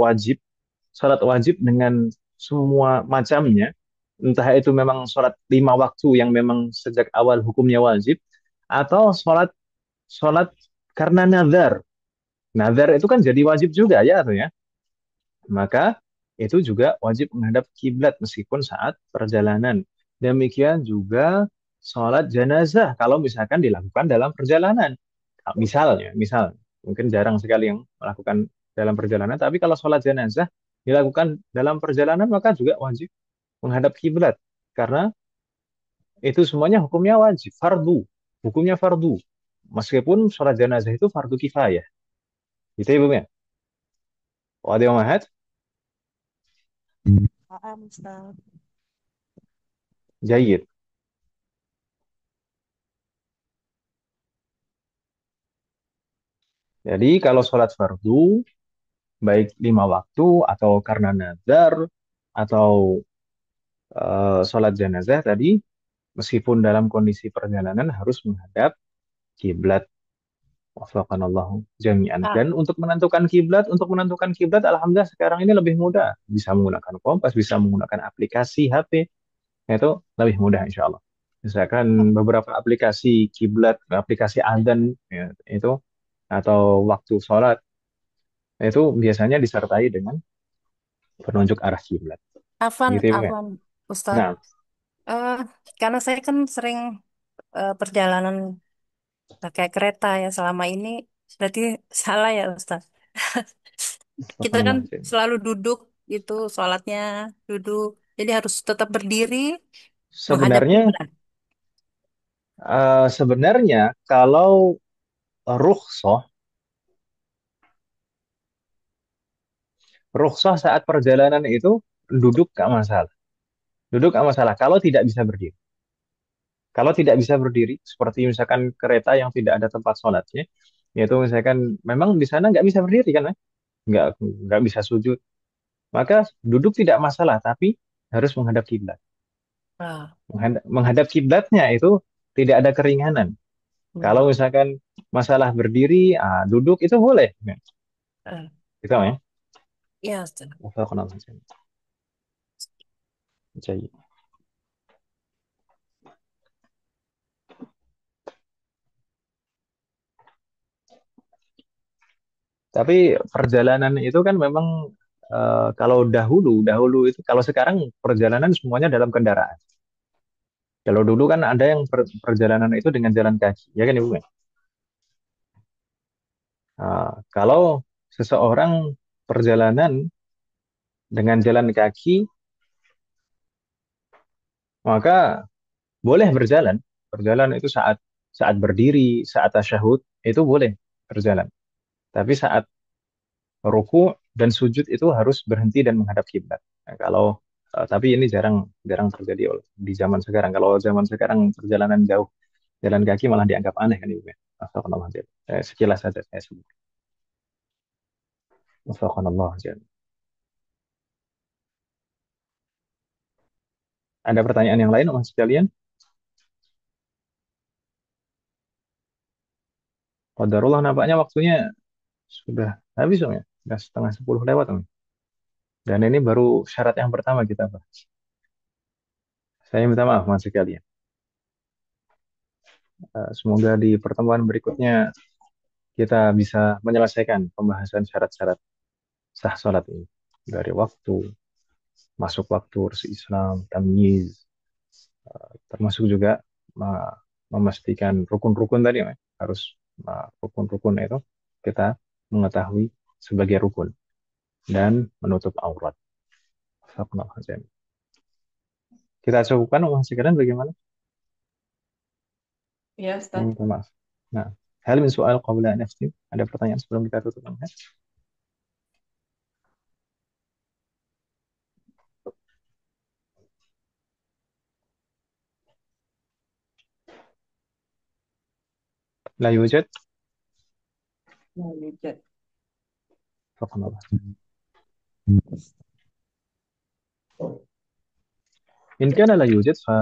wajib dengan semua macamnya, entah itu memang sholat 5 waktu yang memang sejak awal hukumnya wajib, atau sholat karena nazar. Nazar itu kan jadi wajib juga ya, atau ya. Maka itu juga wajib menghadap kiblat meskipun saat perjalanan. Demikian juga sholat jenazah kalau misalkan dilakukan dalam perjalanan. Misalnya, mungkin jarang sekali yang melakukan dalam perjalanan, tapi kalau sholat jenazah dilakukan dalam perjalanan maka juga wajib menghadap kiblat karena itu semuanya hukumnya wajib, fardu, hukumnya fardu. Meskipun sholat jenazah itu fardu kifayah. Gitu ya, Bu ya. Wadi Muhammad, Paham, Ustaz. jayid. Jadi kalau sholat fardu, baik 5 waktu atau karena nazar atau sholat jenazah tadi, meskipun dalam kondisi perjalanan harus menghadap kiblat. Wafakanallahu jami'an. Ah, Dan untuk menentukan kiblat, alhamdulillah sekarang ini lebih mudah. Bisa menggunakan kompas, bisa menggunakan aplikasi HP, itu lebih mudah insya Allah. Misalkan beberapa aplikasi kiblat, aplikasi adzan, ya, itu atau waktu sholat itu biasanya disertai dengan penunjuk arah kiblat. Afan, Gitu ya, Bu, ya? Afan, Ustadz. Nah, Eh, karena saya kan sering perjalanan pakai kereta ya selama ini, berarti salah ya Ustadz. Kita kan subhanallah. selalu duduk gitu, sholatnya duduk. Jadi harus tetap berdiri menghadap Sebenarnya, kiblat. sebenarnya kalau rukhsah, rukhsah saat perjalanan itu duduk gak masalah. Duduk gak masalah kalau tidak bisa berdiri. Kalau tidak bisa berdiri, seperti misalkan kereta yang tidak ada tempat sholatnya, yaitu misalkan memang di sana nggak bisa berdiri kan, ya? nggak nggak bisa sujud, maka duduk tidak masalah, tapi harus menghadap kiblat. Ah, Menghadap kiblatnya itu tidak ada keringanan. Kalau hmm. misalkan masalah berdiri, duduk itu boleh. Ya, Eh, itu ya. ya Ustadz. Wafaqanallah. Jadi, tapi perjalanan itu kan memang kalau dahulu itu kalau sekarang perjalanan semuanya dalam kendaraan. Kalau dulu kan ada yang perjalanan itu dengan jalan kaki, ya kan Ibu? Ya? Kalau seseorang perjalanan dengan jalan kaki, maka boleh berjalan. Berjalan itu saat saat berdiri, saat tasyahud, itu boleh berjalan. Tapi saat ruku dan sujud itu harus berhenti dan menghadap kiblat. Nah, tapi ini jarang jarang terjadi di zaman sekarang. Kalau zaman sekarang perjalanan jauh jalan kaki malah dianggap aneh kan Ibu? Ya? Astagfirullahaladzim. Sekilas saja saya sebut. Astagfirullahaladzim. Ada pertanyaan yang lain, Mas sekalian? Qadarullah nampaknya waktunya sudah habis, Om ya. Sudah setengah 10 lewat, Om. Dan ini baru syarat yang pertama kita bahas. Saya minta maaf, Mas sekalian. Semoga di pertemuan berikutnya kita bisa menyelesaikan pembahasan syarat-syarat sah salat ini. Dari waktu, masuk waktu, urus Islam, tamyiz, termasuk juga memastikan rukun-rukun tadi, Om, ya. Harus rukun-rukun itu kita mengetahui sebagai rukun dan menutup aurat. Astagfirullahaladzim. Kita cukupkan uang sekarang bagaimana? Ya, Saya Ustaz. minta maaf. Nah, hal min soal qabla an naftim. Ada pertanyaan sebelum kita tutup? Bang? La yujad. Nah, Richard. Faqanallah. In kana la yujad, fa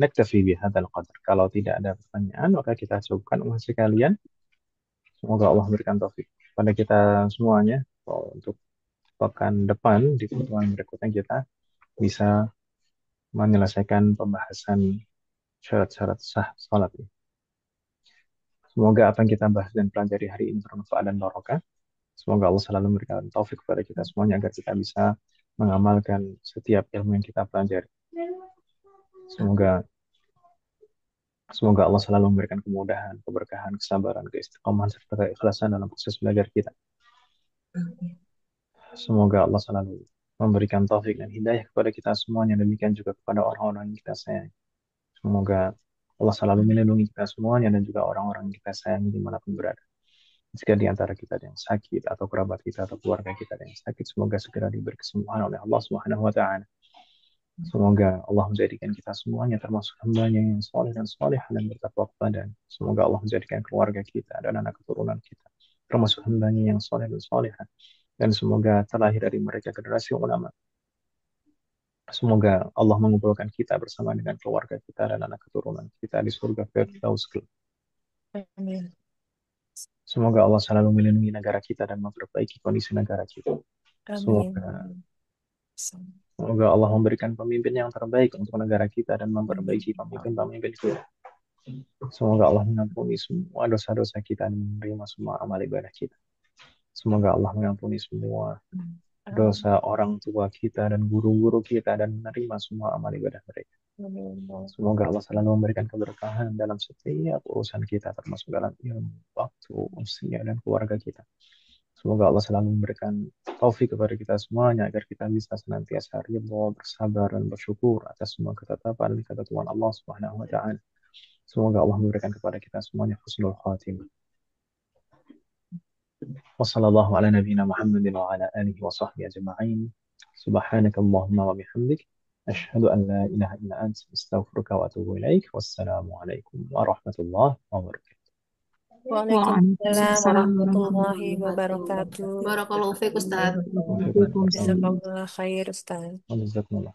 naktafi bihadzal qadar. Kalau tidak ada pertanyaan, maka kita cukupkan sekalian. Semoga Allah memberikan taufik pada kita semuanya untuk pekan depan di pertemuan berikutnya kita bisa menyelesaikan pembahasan syarat-syarat sah salat. Semoga apa yang kita bahas dan pelajari hari ini bermanfaat dan barokah. Semoga Allah selalu memberikan taufik kepada kita semuanya agar kita bisa mengamalkan setiap ilmu yang kita pelajari. Semoga Allah selalu memberikan kemudahan, keberkahan, kesabaran, keistiqomahan, serta keikhlasan dalam proses belajar kita. Semoga Allah selalu memberikan taufik dan hidayah kepada kita semuanya, demikian juga kepada orang-orang yang kita sayangi. Semoga Allah selalu melindungi kita semuanya dan juga orang-orang yang kita sayangi dimanapun berada. Jika di antara kita ada yang sakit atau kerabat kita atau keluarga kita ada yang sakit, semoga segera diberi kesembuhan oleh Allah Subhanahu wa taala. Semoga Allah menjadikan kita semuanya termasuk hamba-Nya yang saleh dan salehah dan bertakwa kepadanya. Semoga Allah menjadikan keluarga kita dan anak keturunan kita termasuk hamba-Nya yang saleh dan salehah. Dan semoga terlahir dari mereka generasi ulama. Semoga Allah mengumpulkan kita bersama dengan keluarga kita dan anak keturunan kita di surga Firdaus. Amin. Semoga Allah selalu melindungi negara kita dan memperbaiki kondisi negara kita. Amin. Semoga Allah memberikan pemimpin yang terbaik untuk negara kita dan memperbaiki pemimpin-pemimpin kita. Semoga Allah mengampuni semua dosa-dosa kita dan menerima semua amal ibadah kita. Semoga Allah mengampuni semua dosa orang tua kita dan guru-guru kita dan menerima semua amal ibadah mereka. Semoga Allah selalu memberikan keberkahan dalam setiap urusan kita, termasuk dalam ilmu, waktu, usia, dan keluarga kita. Semoga Allah selalu memberikan taufik kepada kita semuanya agar kita bisa senantiasa ridha, bersabar, dan bersyukur atas semua ketetapan dan ketentuan Allah Subhanahu wa taala. Semoga Allah memberikan kepada kita semuanya husnul khatimah. Wassallallahu ala nabiyyina Muhammadin wa ala alihi wa sahbihi ajma'in. Subhanakallahumma wa bihamdik asyhadu an la ilaha illa anta astaghfiruka wa atubu ilaik. Wassalamu alaikum warahmatullahi wabarakatuh. Waalaikumsalam Waalaikumsalam warahmatullahi warahmatullahi wabarakatuh. Barakallahu fiik Ustaz. wabarakatuh. Jazakallah khair, Ustaz. Jazakumullah.